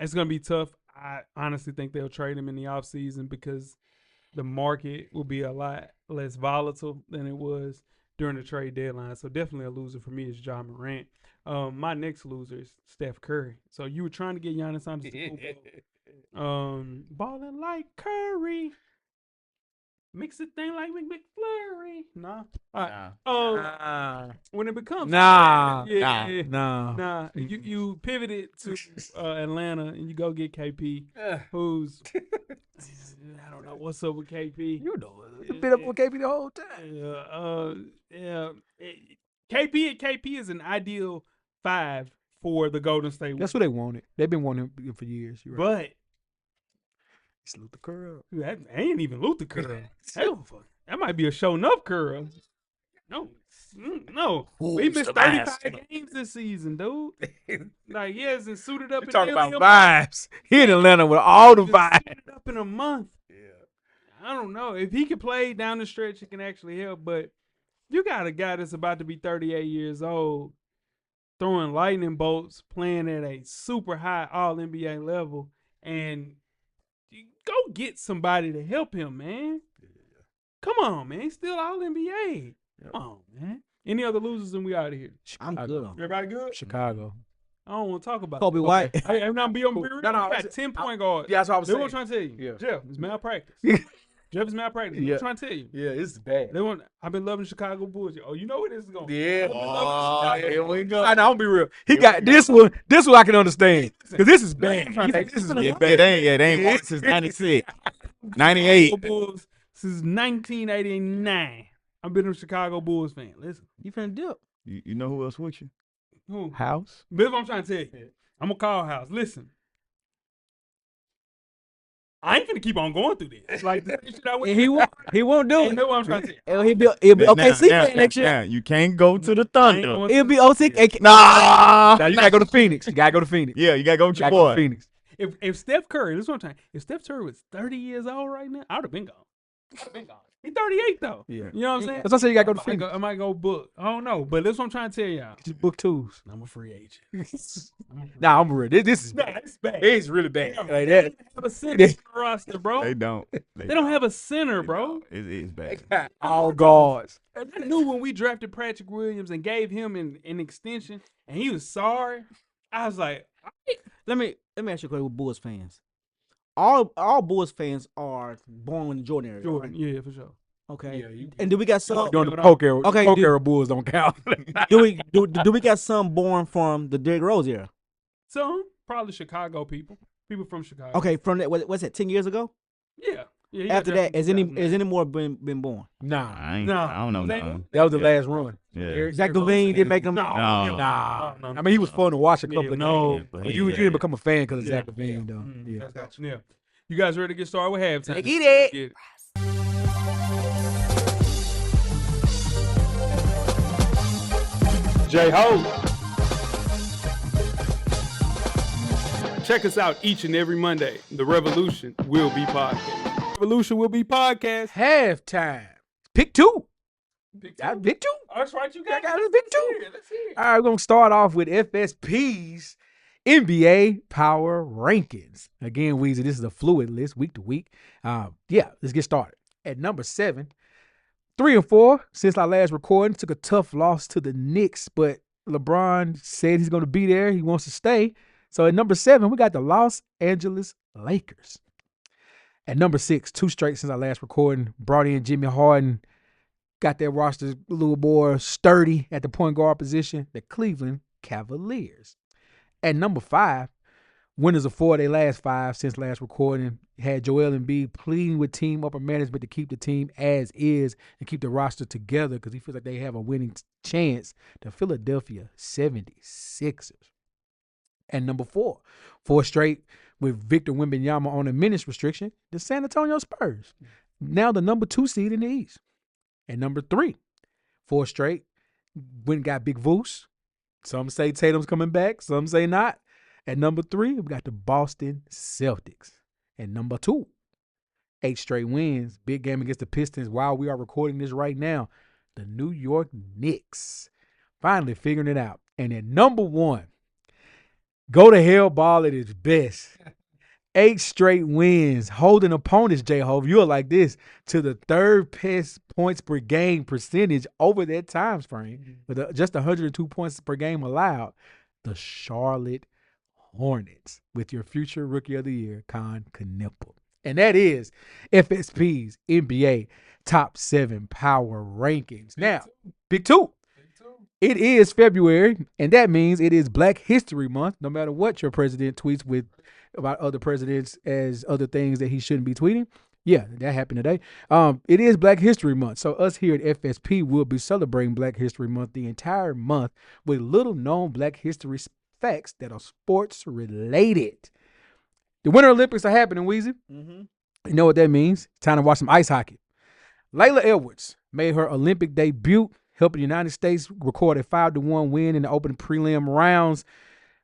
It's gonna be tough. I honestly think they'll trade him in the offseason because the market will be a lot less volatile than it was during the trade deadline. So definitely a loser for me is Ja Morant. My next loser is Steph Curry. So you were trying to get Giannis on the balling like Curry. Mix it thing like McFlurry. Nah. All right. When it becomes nah. You pivoted to Atlanta and you go get KP, who's I don't know what's up with KP. You know, you've been up with KP the whole time. KP is an ideal 5 for the Golden State. That's what they wanted. They've been wanting him for years. You're right. But it's Luther Curl. That ain't even Luther Curl. That might be a show enough Curl. No. We missed 35 games this season, dude. Like he hasn't suited up. Talking about vibes. He in Atlanta with all the vibes. Suited up in a month. Yeah. I don't know if he can play down the stretch. It can actually help, but you got a guy that's about to be 38 years old, throwing lightning bolts, playing at a super high All NBA level, and go get somebody to help him, man. Come on, man. He's still All NBA. Yep. Come on, man. Any other losers and we out of here? I'm good. Everybody good? Chicago. I don't want to talk about Kobe White. Hey, I'm not be on real. No, got 10 point guards. Yeah, that's what I was saying. They were trying to tell you. Yeah. Jeff, it's malpractice. Jeff is malpractice. Yeah. I'm trying to tell you. Yeah, it's bad. I've been loving Chicago Bulls. Oh, you know where this is going. Yeah. Here we go. I know, I'm be real. He got this one. This one I can understand. Because this is bad. This is bad. It ain't won since 96. 98. Bulls since 1989. I've been a Chicago Bulls fan. Listen. You finna dip. You know who else with you? Who? House. This is what I'm trying to tell you. I'm going to call House. Listen. I ain't gonna keep on going through this. Like the shit I went. He won't do it. You know what I'm trying to say. He'll be OKC next year. Yeah, you can't go to the Thunder. He'll be OKC. Nah, you gotta go to Phoenix. You gotta go to Phoenix. Yeah, you gotta go with your boy. Phoenix. If Steph Curry, this is what I'm trying. If Steph Curry was 30 years old right now, I would have been gone. He's 38 though. Yeah. You know what I'm saying? That's what I said. You gotta go to Phoenix. I might go book. I don't know, but that's what I'm trying to tell y'all. Just book twos. I'm a free agent. Nah, I'm real. This is bad. It's bad. It's really bad. Like that. They don't have a center on the roster, bro. They don't. They don't have a center, bro. It's bad. got all guards. I knew when we drafted Patrick Williams and gave him an extension, and he was sorry. I was like, let me ask you a question with Bulls fans. All Bulls fans are born in the Jordan area. Jordan, right? Yeah, for sure. Okay. Yeah, and do we got some during the poke era? Okay, poke era Bulls don't count. do we got some born from the Derrick Rose era? Some probably Chicago people from Chicago. Okay, from that what's that 10 years ago? Yeah. After that, has any more been born? Nah, I don't know. That was the last run. Yeah. Zach LaVine didn't make them. No. I mean, he was fun to watch a couple of games. but you didn't become a fan because of Zach LaVine, though. Yeah. You guys ready to get started with halftime? Get it. J-Ho. Check us out each and every Monday. The Revolution will be podcast. Revolution will be podcast. Halftime. Pick two. Pick two. That's right. You got a pick two. Let's hear it. All right, we're going to start off with FSP's NBA Power Rankings. Again, Weezy, this is a fluid list week to week. Let's get started. At number 7, 3-4 since our last recording. Took a tough loss to the Knicks, but LeBron said he's going to be there. He wants to stay. So at number 7, we got the Los Angeles Lakers. At number 6, 2 straight since our last recording. Brought in Jimmy Harden. Got that roster a little more sturdy at the point guard position. The Cleveland Cavaliers. At number 5, winners of 4 of their last 5 since last recording. Had Joel Embiid pleading with team upper management to keep the team as is and keep the roster together because he feels like they have a winning chance. The Philadelphia 76ers. And number 4, 4 straight with Victor Wembanyama on a minutes restriction, the San Antonio Spurs. Now the number 2 seed in the East. And number 3, 4 straight, went and got Big Voos. Some say Tatum's coming back, some say not. At number 3, we got the Boston Celtics. And number 2, 8 straight wins, big game against the Pistons while we are recording this right now. The New York Knicks finally figuring it out. And at number 1, go to hell ball at its best. 8 straight wins, holding opponents, J-Hove, you're like this, to the 3rd best points per game percentage over that time frame, with just 102 points per game allowed. The Charlotte Hornets with your future Rookie of the Year, Con Knueppel. And that is FSP's NBA Top 7 Power Rankings. Now, Big 2. It is February, and that means it is Black History Month, no matter what your president tweets with about other presidents as other things that he shouldn't be tweeting. Yeah, that happened today. It is Black History Month, so us here at FSP will be celebrating Black History Month the entire month with little-known Black history facts that are sports-related. The Winter Olympics are happening, Weezy. Mm-hmm. You know what that means? Time to watch some ice hockey. Layla Edwards made her Olympic debut, helping the United States record a 5-1 win in the opening prelim rounds.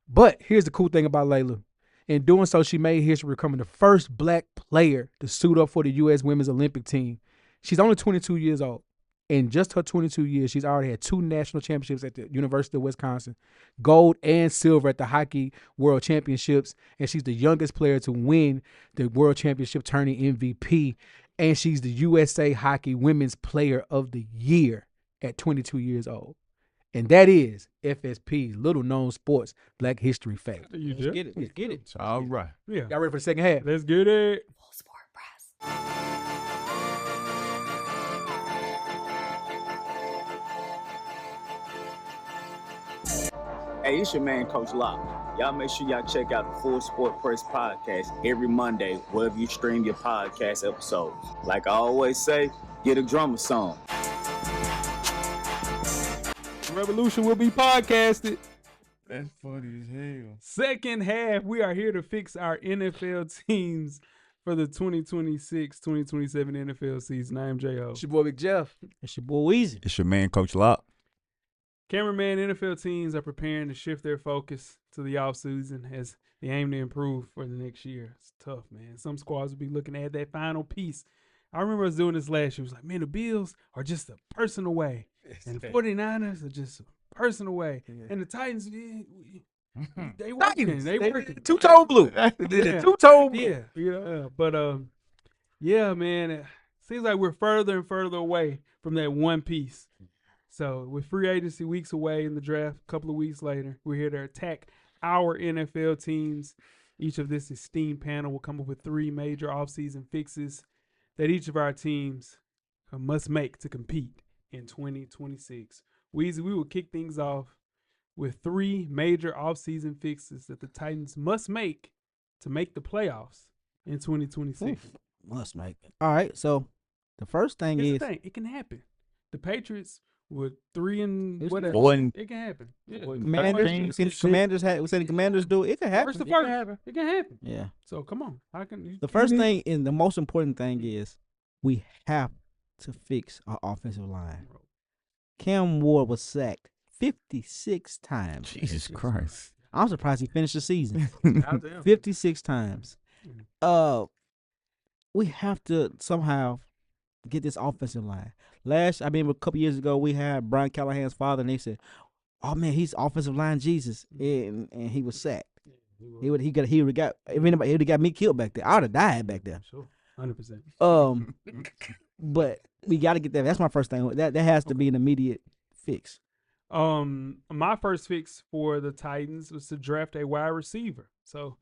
But here's the cool thing about Layla. In doing so, she made history becoming the first Black player to suit up for the U.S. Women's Olympic team. She's only 22 years old. In just her 22 years, she's already had 2 national championships at the University of Wisconsin, gold and silver at the Hockey World Championships, and she's the youngest player to win the World Championship tourney MVP, and she's the USA Hockey Women's Player of the Year at 22 years old. And that is FSP's Little Known Sports Black History Fact. Let's get it. Let's get it. All right. Yeah. Y'all ready for the second half? Let's get it. Full Sport Press. Hey, it's your man, Coach Locke. Y'all make sure y'all check out the Full Sport Press podcast every Monday, wherever you stream your podcast episodes. Like I always say, get a drummer song. Revolution will be podcasted. That's funny as hell. Second half, we are here to fix our NFL teams for the 2026-2027 NFL season. I am J.O. It's your boy, Big Jeff. It's your boy Weezy. It's your man, Coach Locke. Cameraman, NFL teams are preparing to shift their focus to the offseason as they aim to improve for the next year. It's tough, man. Some squads will be looking at that final piece. I remember us doing this last year. It was like, man, the Bills are just a person away. And the 49ers are just a person away. Yeah. And the Titans, they working. They working. Two-tone blue. Two-tone blue. Yeah. You know, but, yeah, man, it seems like we're further and further away from that one piece. So with free agency weeks away in the draft, a couple of weeks later, we're here to attack our NFL teams. Each of this esteemed panel will come up with 3 major offseason fixes that each of our teams must make to compete in 2026. Weezy, we will kick things off with 3 major offseason fixes that the Titans must make to make the playoffs in 2026. Must make it. All right, so the first thing Here's is the thing. It can happen. The Patriots with 3 and whatever. 4 and It can happen. Yeah. Commanders. We seen the Commanders do it. It can happen. First to first. It can happen. Yeah. So come on. I can. The first thing and the most important thing is we have to fix our offensive line. Cam Ward was sacked 56 times. Jesus Christ. I'm surprised he finished the season. 56 times. We have to somehow get this offensive line. A couple years ago, we had Brian Callahan's father, and they said, "Oh man, he's offensive line Jesus," and he was sacked. He would have got me killed back there. I would have died back there. Sure. 100%. But we got to get that. That's my first thing. That has to be an immediate fix. My first fix for the Titans was to draft a wide receiver. So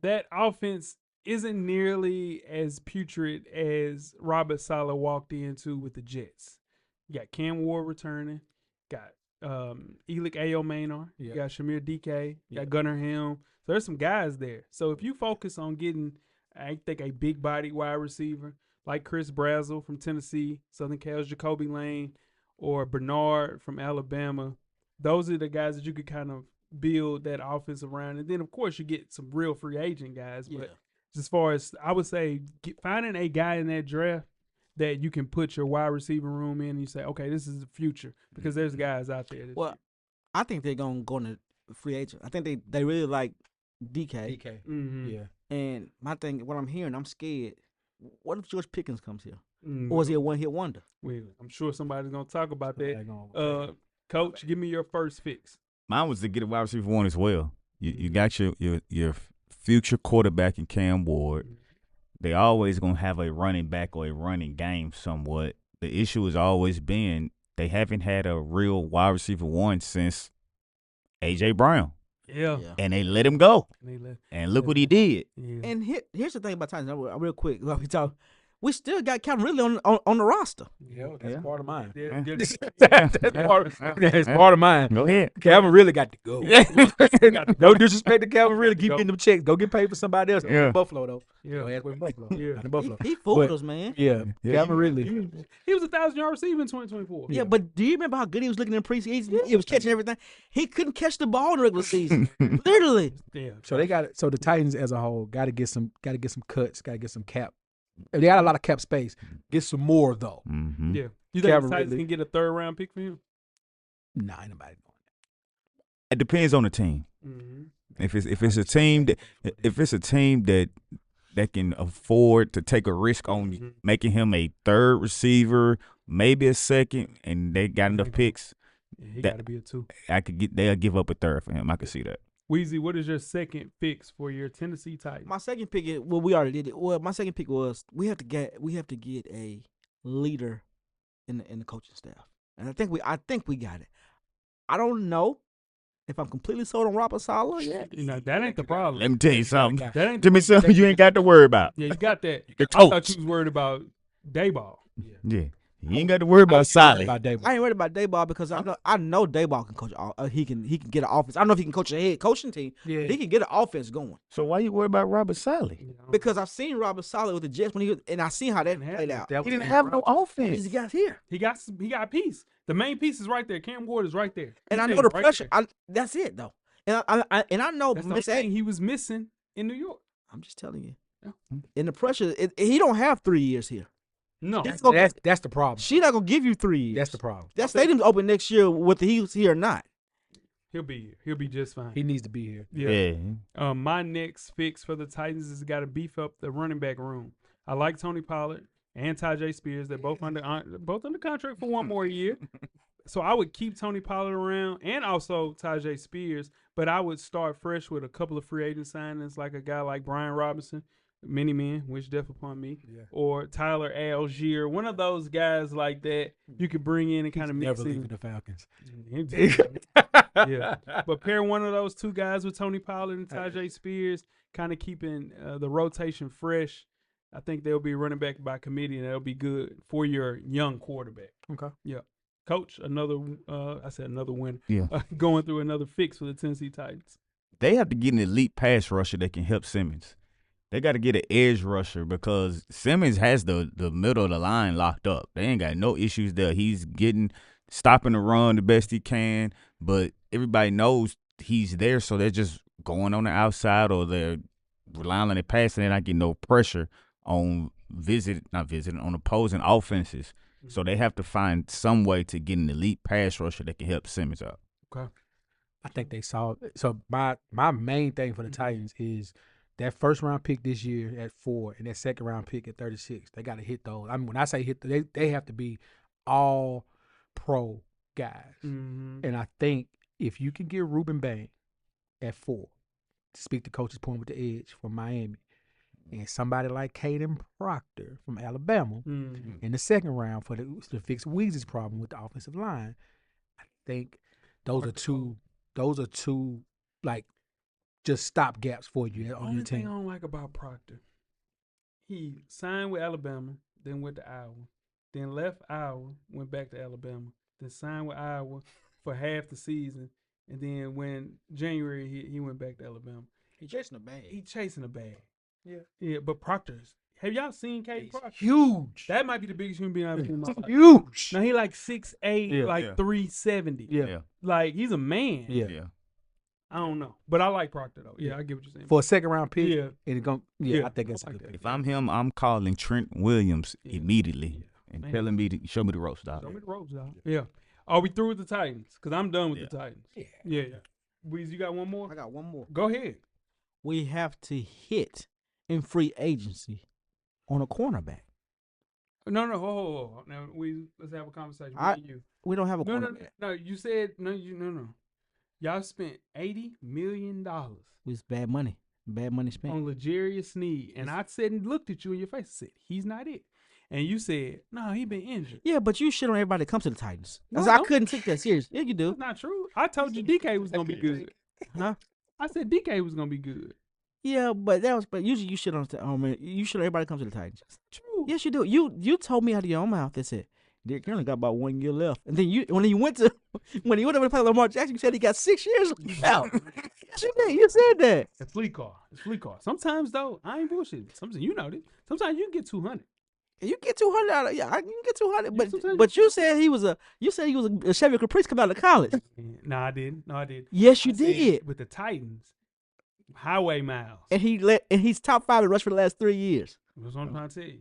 that offense isn't nearly as putrid as Robert Saleh walked into with the Jets. You got Cam Ward returning, got Elick Ayo-Maynor, you got Shamir DK, you got Gunnar Helm. So there's some guys there. So if you focus on getting, I think, a big-bodied wide receiver like Chris Brazzell from Tennessee, Southern Cal's Jacoby Lane, or Bernard from Alabama, those are the guys that you could kind of build that offense around. And then, of course, you get some real free agent guys. But as far as, I would say, finding a guy in that draft that you can put your wide receiver room in and you say, okay, this is the future, because there's guys out there. Well, I think they're going to go into free agent. I think they really like DK. Mm-hmm. Yeah. And my thing, what I'm hearing, I'm scared. What if George Pickens comes here? Or is he a one-hit wonder? Well, I'm sure somebody's going to talk about that. Coach, give me your first fix. Mine was to get a wide receiver one as well. You got your future quarterback in Cam Ward. They always going to have a running back or a running game somewhat. The issue has always been they haven't had a real wide receiver one since A.J. Brown. Yeah. And they let him go. And look what he did. Yeah. And here's the thing about Titans. Real quick, we still got Calvin Ridley on the roster. Yeah, that's part of mine. That's part of mine. Go ahead. Calvin really got to go. No disrespect to Calvin, really keep getting them checks. Go get paid for somebody else. Yeah. Buffalo though. Yeah. Go ask where Buffalo. Yeah. Not in Buffalo. He fooled But- us, man. Yeah. Calvin really. He was a 1,000-yard receiver in 2024. Yeah, but do you remember how good he was looking in preseason? He was catching everything. He couldn't catch the ball in the regular season. Literally. Yeah. So they got so the Titans as a whole got to get some cuts, got to get some cap. They got a lot of cap space. Get some more though. Mm-hmm. Yeah. You think Calvin the Titans Ridley. can get a third-round pick for him? Nah, ain't nobody doing It depends on the team. Mm-hmm. If it's a team that can afford to take a risk on making him a third receiver, maybe a second, and they got enough picks, Yeah, he That- got to be a 2. they'll give up a third for him. I could see that. Weezy, what is your second fix for your Tennessee Titans? My second pick is we already did it. Well, my second pick was we have to get a leader in the coaching staff, and I think we got it. I don't know if I'm completely sold on Robert Saleh yet. You know, that ain't the problem. Let me tell you something. That ain't Give me something you ain't got to worry about. Yeah, you got that. The I thought coach. you was worried about Dayball. Yeah. You ain't got to worry about Solid. about David. I ain't worried about Dayball because I know Dayball can coach. He can get an offense. I don't know if he can coach a head coaching team. Yeah. But he can get an offense going. So why you worry about Robert Solid? Because I've seen Robert Saleh with the Jets when he was, and I seen how that played out. That He was- didn't have no offense. These guys here, He got a piece. The main piece is right there. Cam Ward is right there. and I He's know the right pressure. there. That's it though, and I know That's the Miss thing A. he was missing in New York. I'm just telling you. Yeah. And the pressure, he don't have 3 years here. No. That's the problem. She not gonna give you 3 years. That's the problem. That stadium's open next year, whether he's here or not. He'll be here. He'll be just fine. He needs to be here. Yeah. My next fix for the Titans is got to beef up the running back room. I like Tony Pollard and Tajay Spears. They're both under contract for one more year. So I would keep Tony Pollard around and also Tajay Spears, but I would start fresh with a couple of free agent signings, like a guy like Brian Robinson, many men, wish death upon me, or Tyler Algier, one of those guys like that you could bring in and kind of mix Never in. leaving the Falcons. Yeah, but pair one of those two guys with Tony Pollard and Tajay Spears, kind of keeping the rotation fresh. I think they'll be running back by committee, and that'll be good for your young quarterback. Okay. Yeah, Coach, another winner. Yeah. Going through another fix for the Tennessee Titans. They have to get an elite pass rusher that can help Simmons. They got to get an edge rusher because Simmons has the middle of the line locked up. They ain't got no issues there. He's stopping the run the best he can, but everybody knows he's there, so they're just going on the outside or they're relying on the pass and they're not getting no pressure on on opposing offenses. So they have to find some way to get an elite pass rusher that can help Simmons out. Okay. I think they saw. So my main thing for the Titans is that first round pick this year at 4 and that second round pick at 36. They got to hit those. I mean, when I say hit, they have to be all pro guys. Mm-hmm. And I think if you can get Ruben Bain at 4, to speak to Coach's point with the edge from Miami, and somebody like Caden Proctor from Alabama in the second round to fix Weezy's problem with the offensive line. I think those are two like just stop gaps for you on Only your thing I team. don't like about Proctor, he signed with Alabama, then went to Iowa, then left Iowa, went back to Alabama, then signed with Iowa for half the season, and then when January he went back to Alabama. He chasing a bag. He chasing a bag. Yeah. But Proctor's. Have y'all seen Caden Proctor? Huge. That might be the biggest human being I've ever seen in my life. Huge. Now he like 6'8", Yeah. like Yeah. 370. Yeah. Like he's a man. Yeah. I don't know, but I like Proctor though. Yeah, I get what you're saying. For a second round pick. Yeah. And I think that's I a like good that. pick. If I'm him, I'm calling Trent Williams immediately and Man. telling me to show me the ropes, dog. Show me the ropes, dog. Yeah. Are we through with the Titans? Because I'm done with Yeah. the Titans. Yeah. Weezy, you got one more? I got one more. Go ahead. We have to hit in free agency on a cornerback. No, hold. Now let's have a conversation. I- Me and you. We don't have a No. cornerback. You said no. Y'all spent $80 million It's bad money. Bad money spent. on L'Jarius Sneed, and I said and looked at you in your face and said he's not it, and you said no, he been injured. Yeah, but you shit on everybody that comes to the Titans. No, I no. couldn't take that serious. Yeah, you do. That's not true. I told you DK was gonna be good. Huh? I said DK was gonna be good. Yeah, but usually you shit on you shit on everybody that comes to the Titans. True. Yes, you do. You told me out of your own mouth that said Derrick Henry got about 1 year left, and then when he went over to play Lamar Jackson, you said he got 6 years out. Yes, you did. You said that. It's flea car. Sometimes though, I ain't bullshit. Sometimes you know this. Sometimes you can get 200. You get 200 out of you can get 200, but sometimes you said he was a Chevy Caprice come out of college. No, I didn't. Yes, you I said did. with the Titans. Highway miles. And he's top 5 in rush for the last 3 years. That's what I'm trying to tell you.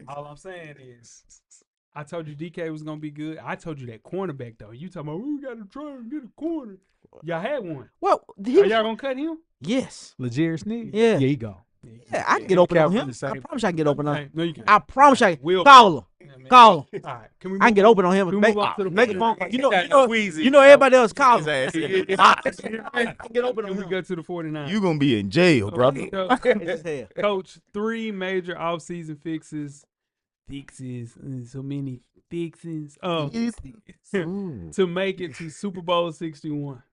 All I'm saying is, I told you DK was gonna be good. I told you that cornerback though. You talking about we gotta try and get a corner. Y'all had one. Well, Are y'all gonna cut him? yes. L'Jarius Sneed? Yeah. Yeah, he gone. Yeah, I can get open on Calvin him. the same. I promise I can get open on him. Hey, no, you can't. I promise I can. Will- Call him. Yeah, man. Call him. All right, can we? I can get open on him. Can we Make, move on to the make a phone call. You know, Weezy. you know everybody else call him. His ass. I can get open on Can we him. go to the 49? You gonna be in jail, brother. It's his hair. Coach, 3 major offseason fixes, so many fixes. To make it to Super Bowl 61.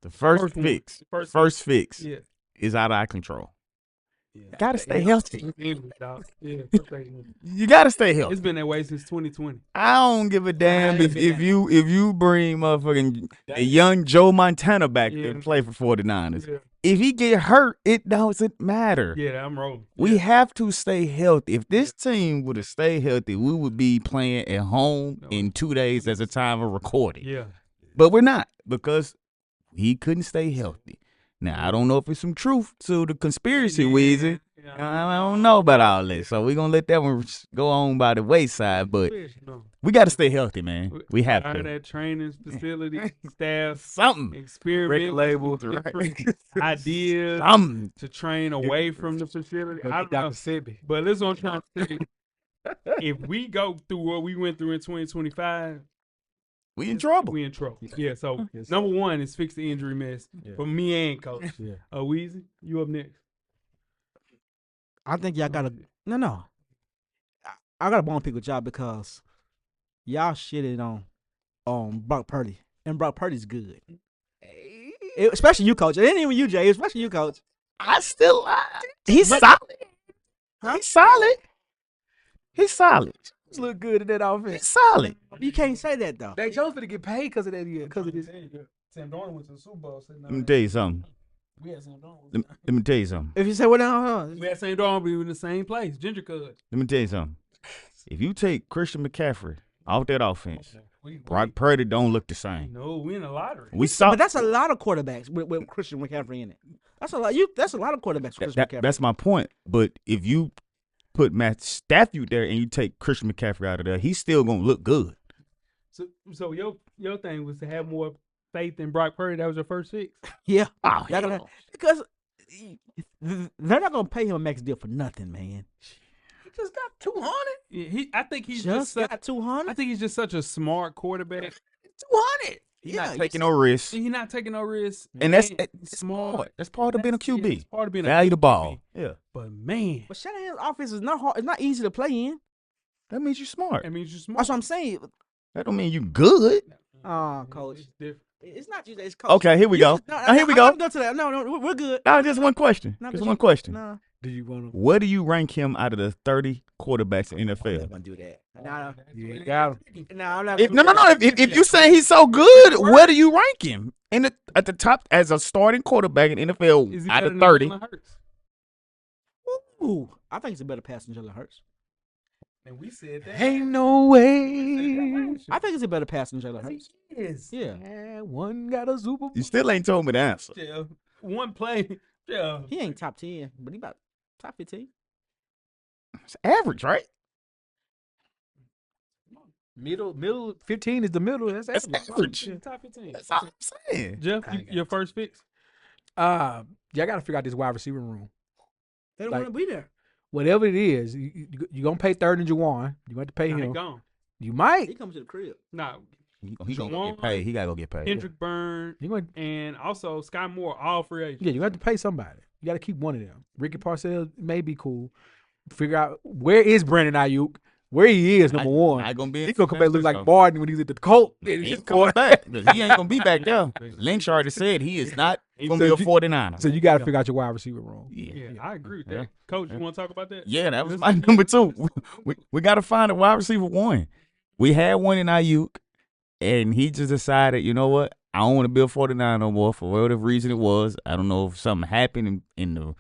The first First one. fix, First first fix Yeah. is out of our control. Yeah. Gotta stay healthy. Yeah, You gotta stay healthy. it's been that way since 2020. I don't give a damn if you bring motherfucking a young Joe Montana back there to play for 49ers. Yeah, If he get hurt, it doesn't matter. yeah, I'm rolling. We have to stay healthy. If this team would have stayed healthy, we would be playing at home in 2 days as a time of recording. Yeah. But we're not because he couldn't stay healthy. Now, I don't know if it's some truth to the conspiracy, Weezy. I don't know about all this. So we're going to let that one go on by the wayside. But we got to stay healthy, man. We have Hire to. that training facility, staff, Something. experiment, label. ideas Something. to train away from the facility. I don't know. Dr. Sibby. But listen, what I'm trying to say. If we go through what we went through in 2025, We in trouble. we in trouble. Yeah, so number one is fix the injury mess for me and Coach. Yeah. Weezy, you up next. I think y'all gotta no. I got a bone pick with y'all because y'all shitted on Brock Purdy, and Brock Purdy's good. Especially you, Coach. It ain't even you, Jay. Especially you, Coach. He's solid. He's solid. He's solid. He look good in that He's offense. solid. You can't say that though. Dak Jones finna get paid because of that. Because of this. Sam Darnold went to the Super Bowl. Let me tell you something. We had Sam Darnold. Let me tell you something. If you say what now, We had Sam Darnold, we were in the same place. Ginger Cud. Let me tell you something. If you take Christian McCaffrey off that offense, We Brock Purdy don't look the same. No, we in the lottery. We saw but that's a lot of quarterbacks with Christian McCaffrey in it. That's a lot. That's a lot of quarterbacks. With Christian McCaffrey. that's my point. But if you put Matt Stafford there and you take Christian McCaffrey out of there, he's still gonna look good. So your thing was to have more faith in Brock Purdy. That was your first fix. Yeah. Oh, Y'all gonna- because they're not gonna pay him a max deal for nothing, man. He just got 200. Yeah, I think he's Just just got 200. I think he's just such a smart quarterback. 200. He's not taking no risks. He's not taking no risks. And that's small. smart. That's part of being a QB. It's part of being Value a the QB. ball. Yeah. But man, But Shanahan's offense is not hard. It's not easy to play in. That means you're smart. that means you're smart. That's what I'm saying. That don't mean you good. Coach. It's different. It's not you. It's coach. Okay, here we go. No, Here we go. I'm done to that. No, we're good. Now, just one question. No, Just but one question. No, Do you want to? Where do you rank him out of the 30 quarterbacks in the I'm NFL? not gonna do that. No, You got him. no, I'm not. No. If you say he's so good, where do you rank him? At the top as a starting quarterback in NFL Is he out better of than 30. Jalen Hurts? Ooh, I think he's a better passer than Jalen Hurts. And we said that. Ain't no way. I think he's a better passer than Jalen Hurts. Yes. Yeah, One got a Super Bowl. You still ain't told me the answer. Yeah. One play. Yeah. he ain't top 10, but he about top 15. It's average, right? Middle 15 is the middle. That's That's average. average. Top 15. That's all I'm saying. Jeff, I got your first fix? Y'all got to figure out this wide receiver room. They don't Like- want to be there. Whatever it is, you're going to pay third and Juwan. You're going to pay Nah, he him. gone. You might. He comes to the crib. Nah. He gonna go Juwan, get paid. He gotta go get paid. Kendrick Byrne, You're going and also Sky Moore, all free agents. yeah, you have to pay somebody. You got to keep one of them. Ricky Parcells may be cool. Figure out where is Brandon Ayuk. Where he is, number one. I gonna be. He gonna come back and look like Martin when he's at the Colt. He ain't coming back. 'Cause he ain't gonna be back there. Lynch already said he is not gonna be a 49er. So you got to figure out your wide receiver room. Yeah, I agree with that. Yeah. Coach, you want to talk about that? Yeah, that was my number 2. We got to find a wide receiver 1. We had one in Ayuk, and he just decided, you know what? I don't want to be a 49 no more for whatever reason it was. I don't know if something happened in the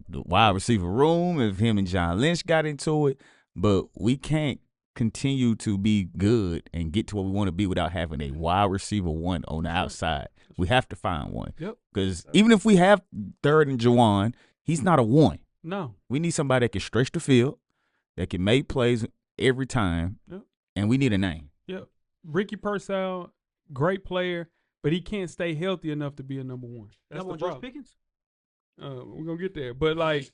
wide receiver room, if him and John Lynch got into it, but we can't continue to be good and get to where we want to be without having a wide receiver 1 on the outside. We have to find one. Yep. Because even if we have third and Juwan, he's not a 1. No. We need somebody that can stretch the field, that can make plays every time, Yep. and we need a name. Yep. Ricky Purcell, great player, but he can't stay healthy enough to be a number 1. That's Number the one, George problem. Pickens. We're gonna get there, but like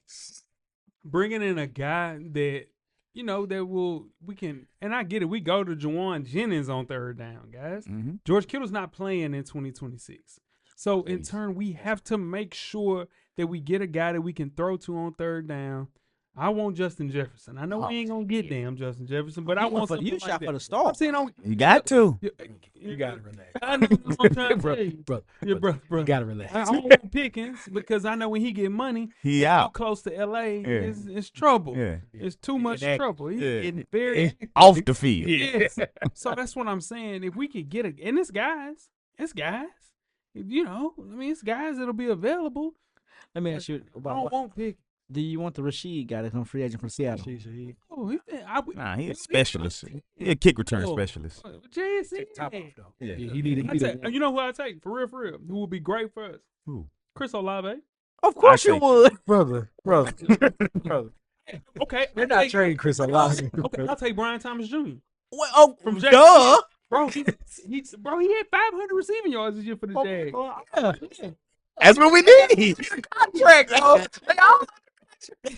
bringing in a guy that we can, and I get it. We go to Juwan Jennings on third down, guys. Mm-hmm. George Kittle's not playing in 2026, so in turn we have to make sure that we get a guy that we can throw to on third down. I want Justin Jefferson. I know we ain't gonna get damn Justin Jefferson, but I want something you like shot that. for the I'm star. saying on. You got to. You got to relax. I know what I'm trying to Bro, tell you. bro, Yeah, bro. You got to relax. I don't want Pickens because I know when he get money, He too out. close to LA, Yeah. it's trouble. Yeah. It's too much active. trouble. He's Yeah. getting very active. Off the field. Yes. So that's what I'm saying. If we could get and it's guys. It's guys that'll be available. Let me ask you I about. don't want Pickens. Do you want the Rashid guy that's on free agent from Seattle? Oh, Nah, he a specialist. He a kick return Oh. specialist. JSN. Top off, though. Yeah. He needed. You know who I take for real? Who would be great for us? Who? Chris Olave. Of course I you think- would. brother. Okay, They're not trading Chris Olave. Okay, I'll take Brian Thomas Jr. Well, oh, From duh. Jacksonville. Bro, he had 500 receiving yards this year for the Jags. That's what we need. Contract.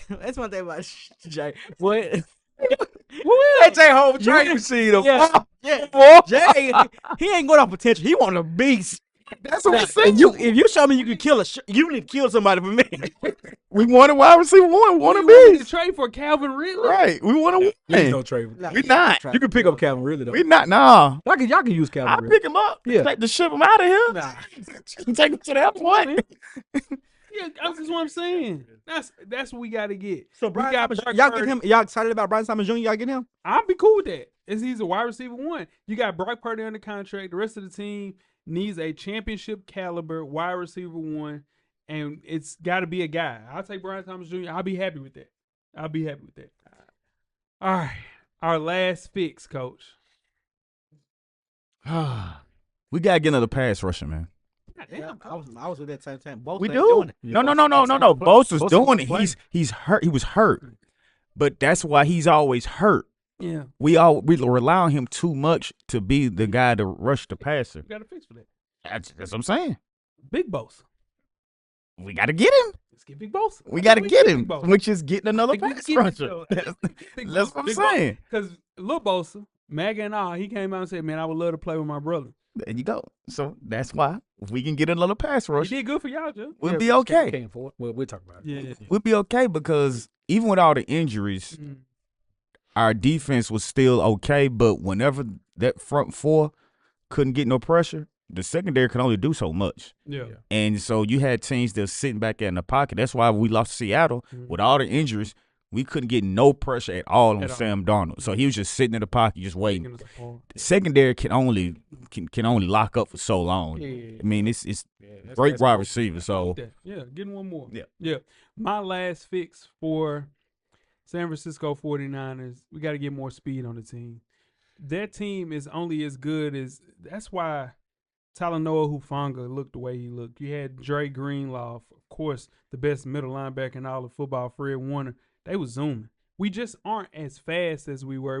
That's one thing about Jay. What? That's a whole trade machine. Yeah. Jay, he ain't going off potential. He want a beast. That's what we If said. you show me you can kill you need to kill somebody for me. We want a wide receiver 1. Want You a want me to beast. trade for Calvin Ridley? Right. We want to Please win. don't trade him. We not. You can pick up Calvin really though. We not. Nah. Y'all can use Calvin I'll Ridley. pick him up. Yeah. Take the ship him out of here. Nah. Take him to the airport. Yeah, that's what I'm saying. That's what we got to get. So we Brian got Thomas, Brock y'all Purdy. get him. Y'all excited about Brian Thomas Jr.? Y'all get him? I'll be cool with that. He's a wide receiver 1. You got Brock Purdy under contract. The rest of the team needs a championship caliber wide receiver 1, and it's got to be a guy. I'll take Brian Thomas Jr. I'll be happy with that. All right, our last fix, Coach. We gotta get another pass rusher, man. Damn, I was with that same time. Both We ain't do. doing it. No. Bosa's doing it. He's hurt. He was hurt, but that's why he's always hurt. yeah, We rely on him too much to be the guy to rush the passer. we got a fix for that. That's what I'm saying. Big Bosa. We got to get him. Let's get Big Bosa. We got to get him, Big Bosa. which is getting another Like, we pass get rusher. Big That's Bosa, what I'm Big Bosa. saying. Because Lil Bosa, Maga and all, he came out and said, man, I would love to play with my brother. There you go. So that's why if we can get another pass He rush, did good for y'all, Jeff. we'll be okay. Can't afford. Well, we'll talk about it. Yeah. We'll be okay because even with all the injuries, Mm. our defense was still okay. But whenever that front four couldn't get no pressure, the secondary could only do so much. Yeah. And so you had teams that were sitting back in the pocket. That's why we lost to Seattle. With all the injuries, we couldn't get no pressure at all on Sam Darnold. So he was just sitting in the pocket, just waiting. Taking us apart. The secondary can only lock up for so long. Yeah. I mean, it's That's- great that's wide cool. receiver. So Yeah, getting one more. Yeah. My last fix for San Francisco 49ers, we got to get more speed on the team. Their team is only as good as – that's why Talanoa Hufanga looked the way he looked. You had Dre Greenlaw, of course, the best middle linebacker in all of football, Fred Warner. They was zooming. We just aren't as fast as we were.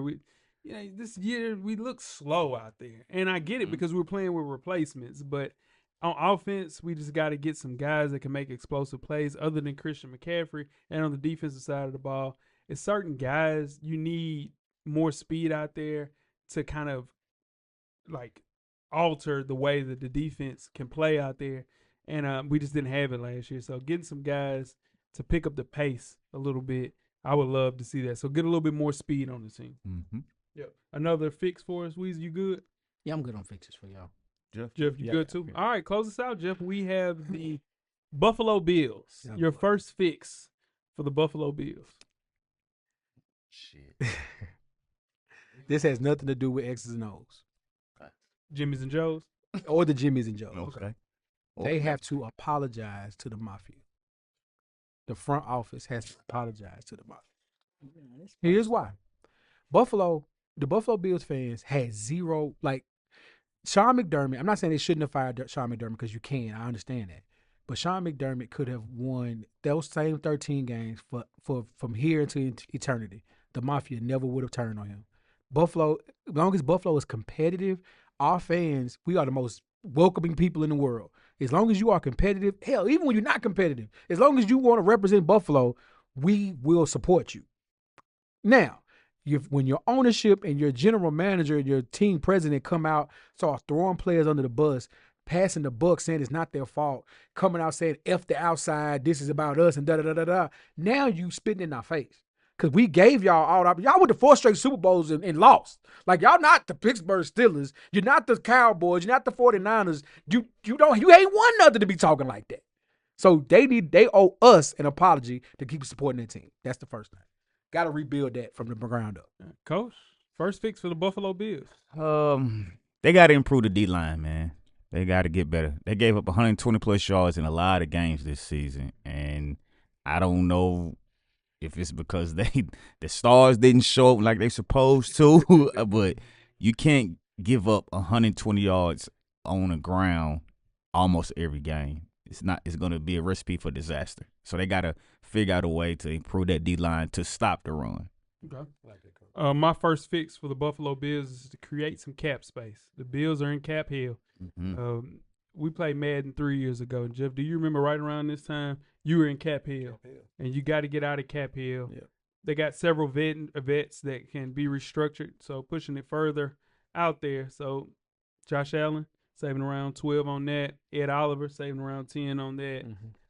This year we look slow out there. And I get it because we're playing with replacements, but on offense, we just got to get some guys that can make explosive plays other than Christian McCaffrey. And on the defensive side of the ball, it's certain guys you need more speed out there to kind of like alter the way that the defense can play out there. And we just didn't have it last year. So getting some guys to pick up the pace a little bit, I would love to see that. So get a little bit more speed on the team. Yep. Another fix for us, Weezy, you good? Yeah, I'm good on fixes for y'all. Jeff, you good too? All right, close us out, Jeff. We have the Buffalo Bills. Yeah, Your boy. first fix for the Buffalo Bills. shit. This has nothing to do with X's and O's Jimmy's and Joe's. or the Jimmys and Joes. Okay. They have to apologize to the mafia. The front office has to apologize to the mafia. Here's why. The Buffalo Bills fans had zero, like, Sean McDermott. I'm not saying they shouldn't have fired Sean McDermott because you can. I understand that. But Sean McDermott could have won those same 13 games for from here to eternity. The mafia never would have turned on him. Buffalo, as long as Buffalo is competitive, our fans, we are the most welcoming people in the world. As long as you are competitive, hell, even when you're not competitive, as long as you want to represent Buffalo, we will support you. Now, when your ownership and your general manager and your team president come out, start throwing players under the bus, passing the buck, saying it's not their fault, coming out saying F the outside, this is about us, and da-da-da-da-da, now you spitting in our face. Because we gave y'all all that. Y'all went to 4 straight Super Bowls and lost. Like, y'all not the Pittsburgh Steelers. You're not the Cowboys. You're not the 49ers. You ain't won nothing to be talking like that. So they owe us an apology to keep supporting their team. That's the first thing. Got to rebuild that from the ground up. Coach, first fix for the Buffalo Bills. They got to improve the D-line, man. They got to get better. They gave up 120-plus yards in a lot of games this season, and I don't know if it's because the stars didn't show up like they supposed to, but you can't give up 120 yards on the ground almost every game. It's going to be a recipe for disaster. So they got to figure out a way to improve that D-line to stop the run. Okay. My first fix for the Buffalo Bills is to create some cap space. The Bills are in cap hell. We played Madden 3 years ago. Jeff, do you remember right around this time you were in cap hell, and you got to get out of cap hell. Yep. They got several vets that can be restructured, so pushing it further out there. So Josh Allen saving around 12 on that. Ed Oliver saving around 10 on that.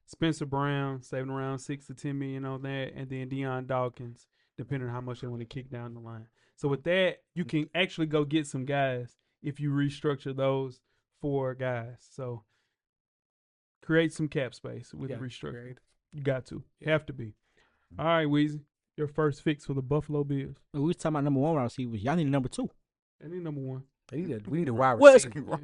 Spencer Brown saving around 6 to 10 million on that, and then Deion Dawkins, depending on how much they want to kick down the line. So with that, you can actually go get some guys if you restructure those 4 guys. So create some cap space with the restructure. You got to. You have to be. All right, Weezy, your first fix for the Buffalo Bills. We was talking about number 1 wide receivers. Y'all need a number 2. I need number 1. We need a wide Well, receiver.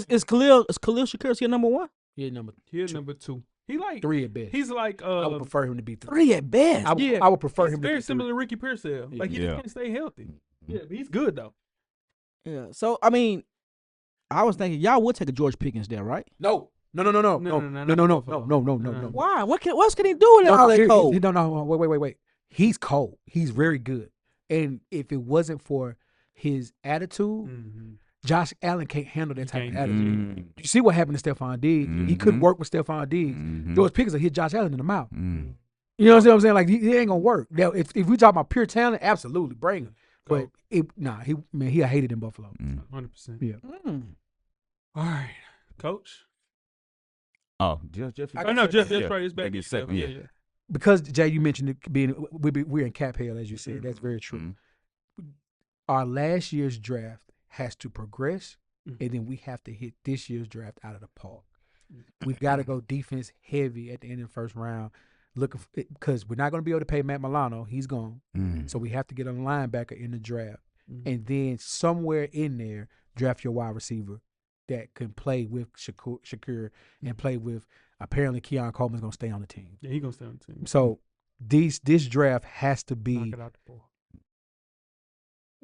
is Khalil Shakir your number 1? Yeah, number Here's number 2. He like 3 at best. He's like I would prefer him to be 3. 3 at best. I would prefer He's him to very be 3. similar to Ricky Pearsall. Like he just can't stay healthy. Yeah, but he's good though. Yeah. So I mean, I was thinking y'all would take a George Pickens there, right? No. No, Why? What can he do with all that cold? No. Wait. He's cold. He's very good. And if it wasn't for his attitude, Josh Allen can't handle that type of attitude. You see what happened to Stephon Diggs? He couldn't work with Stephon Diggs. George Pickens will hit Josh Allen in the mouth. You know what I'm saying? Like, he ain't gonna work. Now, if we talk about pure talent, absolutely bring him. But he hated in Buffalo. 100%. Yeah. All right, Coach. Oh, Jeff. Oh no, Jeff. That's Yeah. right. It's back. They get second. Yeah, Yeah. yeah. Because Jay, you mentioned it being we're in cap hell, as you said. That's very true. Mhm. Our last year's draft has to progress, Mhm. and then we have to hit this year's draft out of the park. We've got to go defense heavy at the end of the first round, looking because we're not going to be able to pay Matt Milano. He's gone, so we have to get a linebacker in the draft, and then somewhere in there draft your wide receiver that can play with Shakur and play with. Apparently, Keon Coleman's going to stay on the team. Yeah, he gonna stay on the team. So this draft has to Knock be it out the ball.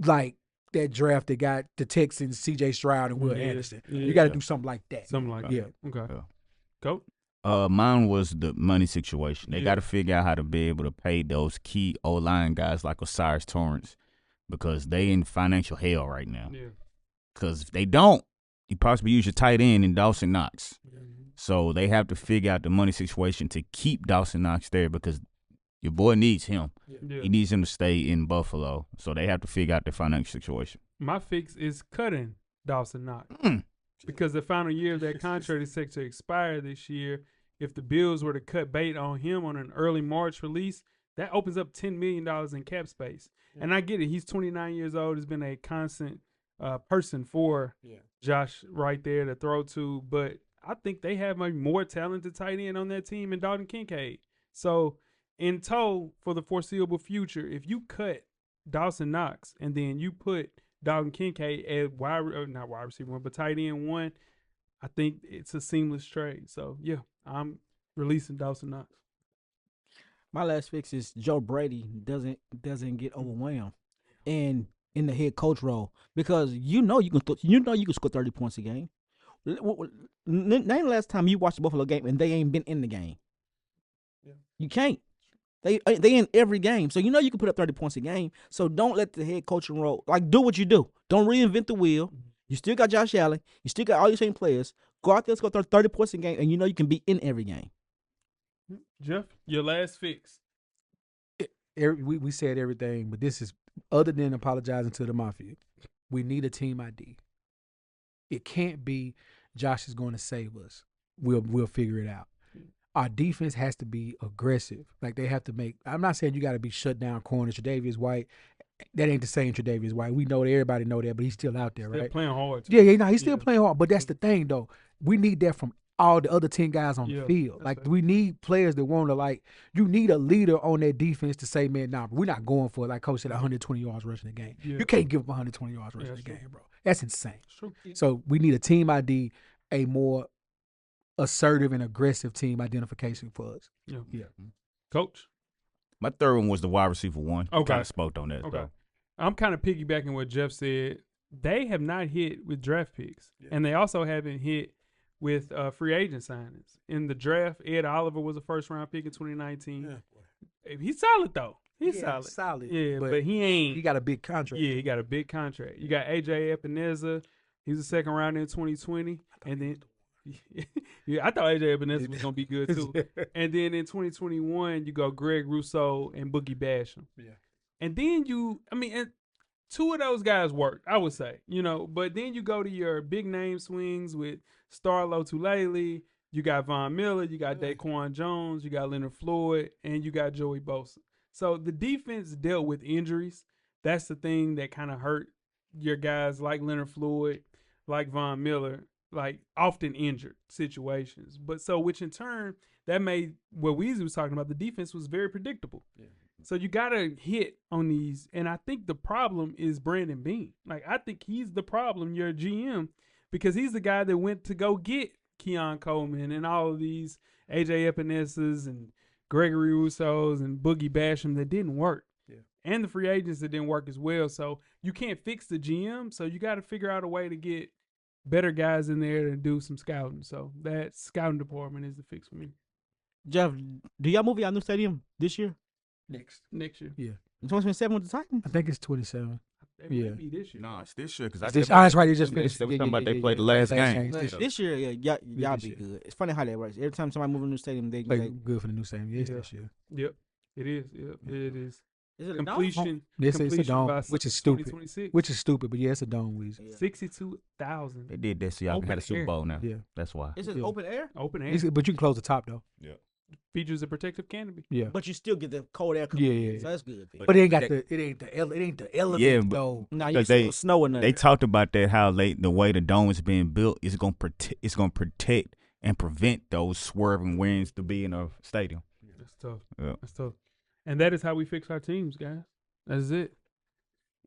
like that draft that got the Texans, C.J. Stroud and Will Yeah, Anderson. yeah. You got to do something like that. Something like Yeah. that. Okay. Yeah. Coach. Mine was the money situation. They Yeah. got to figure out how to be able to pay those key O-line guys like Osiris Torrance because they in financial hell right now. Yeah. Because if they don't, you possibly use your tight end in Dawson Knox. So they have to figure out the money situation to keep Dawson Knox there because your boy needs him. Yeah. He needs him to stay in Buffalo. So they have to figure out the financial situation. My fix is cutting Dawson Knox because the final year of that contract is set to expire this year. If the Bills were to cut bait on him on an early March release, that opens up $10 million in cap space. And I get it. He's 29 years old. Has been a constant person for Josh right there to throw to. But I think they have a more talented tight end on that team than Dalton Kincaid. So in tow for the foreseeable future, if you cut Dawson Knox and then you put Dalton Kincaid at not wide receiver one, but tight end one, I think it's a seamless trade. So yeah, I'm releasing Dawson Knox. My last fix is Joe Brady doesn't get overwhelmed in the head coach role because you can score 30 points a game. Name the last time you watched the Buffalo game and they ain't been in the game. Yeah. You can't. They in every game, so you can put up 30 points a game. So don't let the head coaching role do what you do. Don't reinvent the wheel. You still got Josh Allen. You still got all your same players. Go out there and score 30 points a game, and you can be in every game. Jeff, your last fix. We said everything, but this is other than apologizing to the Mafia. We need a team ID. It can't be Josh is going to save us. We'll figure it out. Our defense has to be aggressive. Like they have to make. I'm not saying you got to be shut down corners. Tre'Davious White, that ain't the same Tre'Davious White. We know that everybody know that, but he's still out there, Still right? playing hard. Too. Yeah, he's still playing hard. But that's the thing, though. We need that from all the other 10 guys on the field. Like we need players that want to you need a leader on that defense to say, man, nah, we're not going for it. Like Coach said, 120 yards rushing the game. Yeah. You can't give up 120 yards rushing the game, bro. That's insane. True. So we need a team ID, a more assertive and aggressive team identification for us. Yeah. Coach? My third one was the wide receiver one. Okay. Kind of spoke on that. Okay. Though. I'm kind of piggybacking what Jeff said. They have not hit with draft picks, and they also haven't hit with free agent signings. In the draft, Ed Oliver was a first-round pick in 2019. He's solid, though. He's solid. Yeah, but he ain't. He got a big contract. Yeah, he got a big contract. You got A.J. Epineza. He's a second rounder in 2020. And then, I thought A.J. Epineza was going to be good, too. And then in 2021, you go Greg Rousseau and Boogie Basham. Yeah. And then and two of those guys worked, I would say, but then you go to your big name swings with Starlo Tulele, you got Von Miller, you got Daquan Jones, you got Leonard Floyd, and you got Joey Bosa. So the defense dealt with injuries. That's the thing that kind of hurt your guys like Leonard Floyd, like Von Miller, like often injured situations. But so which in turn, that made what Weezy was talking about, the defense was very predictable. Yeah. So you got to hit on these. And I think the problem is Brandon Beane. I think he's the problem, your GM, because he's the guy that went to go get Keon Coleman and all of these A.J. Epinezas and Gregory Rousseau's and Boogie Basham that didn't work. Yeah. And the free agents that didn't work as well. So you can't fix the GM. So you got to figure out a way to get better guys in there and do some scouting. So that scouting department is the fix for me. Jeff, do y'all move y'all new stadium this year? Next year. Yeah. 2027 with the Titans? I think it's 27. It might be this year. No, it's this year. That's right. They just finished. They was talking about they played the last game. This year, y'all be good. It's funny how that works. Every time somebody moves a new stadium, they good for the new stadium. Yes, this year. Yep. It is. Yep. It is. Is it a dome? Completion. Yes, it's a completion dome, by which is stupid. 2026. Which is stupid, but yeah, it's a dome, Weezy. Yeah. 62,000. They did that so y'all can have a Open Super air. Bowl now. Yeah. That's why. Is it Yeah. open air? Open air. But you can close the top though. Features a protective canopy. Yeah. But you still get the cold air. Yeah, yeah. So that's good. But it ain't got That- it ain't the element Yeah, but- though. Now you Because can they- snow in there. They talked about that how the way the dome is being built is gonna protect and prevent those swerving winds to be in a stadium. That's tough. Yeah. That's tough. And that is how we fix our teams, guys. That's it.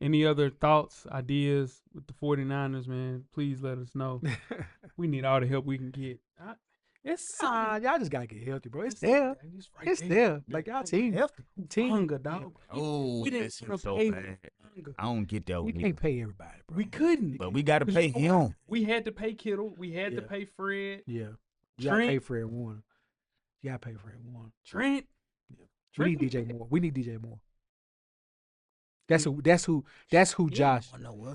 Any other thoughts, ideas with the 49ers, man, please let us know. We need all the help we can get. It's Y'all just gotta get healthy, bro. It's there. It's right It's there. Like y'all team. Team. Hunger, dog. Oh, We didn't that's wanna so pay bad. Hunger. I don't get that. You with can't pay everybody, bro. We couldn't. But we got to pay him. We had to pay Kittle. We had to Yeah. pay Fred. Yeah. You gotta Trent. pay Fred Warner. You gotta pay Fred Warner. Trent. We need DJ Moore. We need DJ Moore. That's who Josh.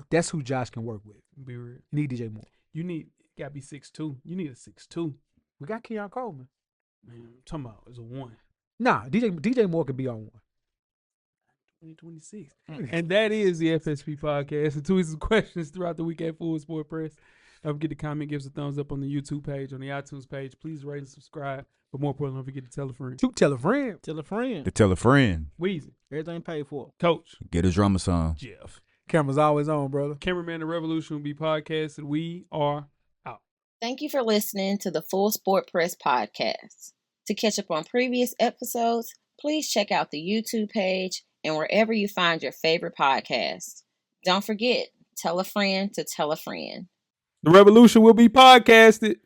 That's who Josh can work with. Be real. You need DJ Moore. You gotta be 6'2". You need a 6'2". We got Keon Coleman. Man, I'm talking about it's a 1. Nah, DJ Moore could be on one. 2026. And that is the FSP podcast. And tweet some questions throughout the week at Full Sport Press. Don't forget to comment, give us a thumbs up on the YouTube page, on the iTunes page. Please rate and subscribe. But more importantly, don't forget to tell a friend. To tell a friend. Tell a friend. To tell a friend. Weezy. Everything paid for. Coach. Get his drummer song. Jeff. Camera's always on, brother. Cameraman The Revolution will be podcasted. We are out. Thank you for listening to the Full Sport Press podcast. To catch up on previous episodes, please check out the YouTube page and wherever you find your favorite podcast. Don't forget, tell a friend to tell a friend. The Revolution will be podcasted.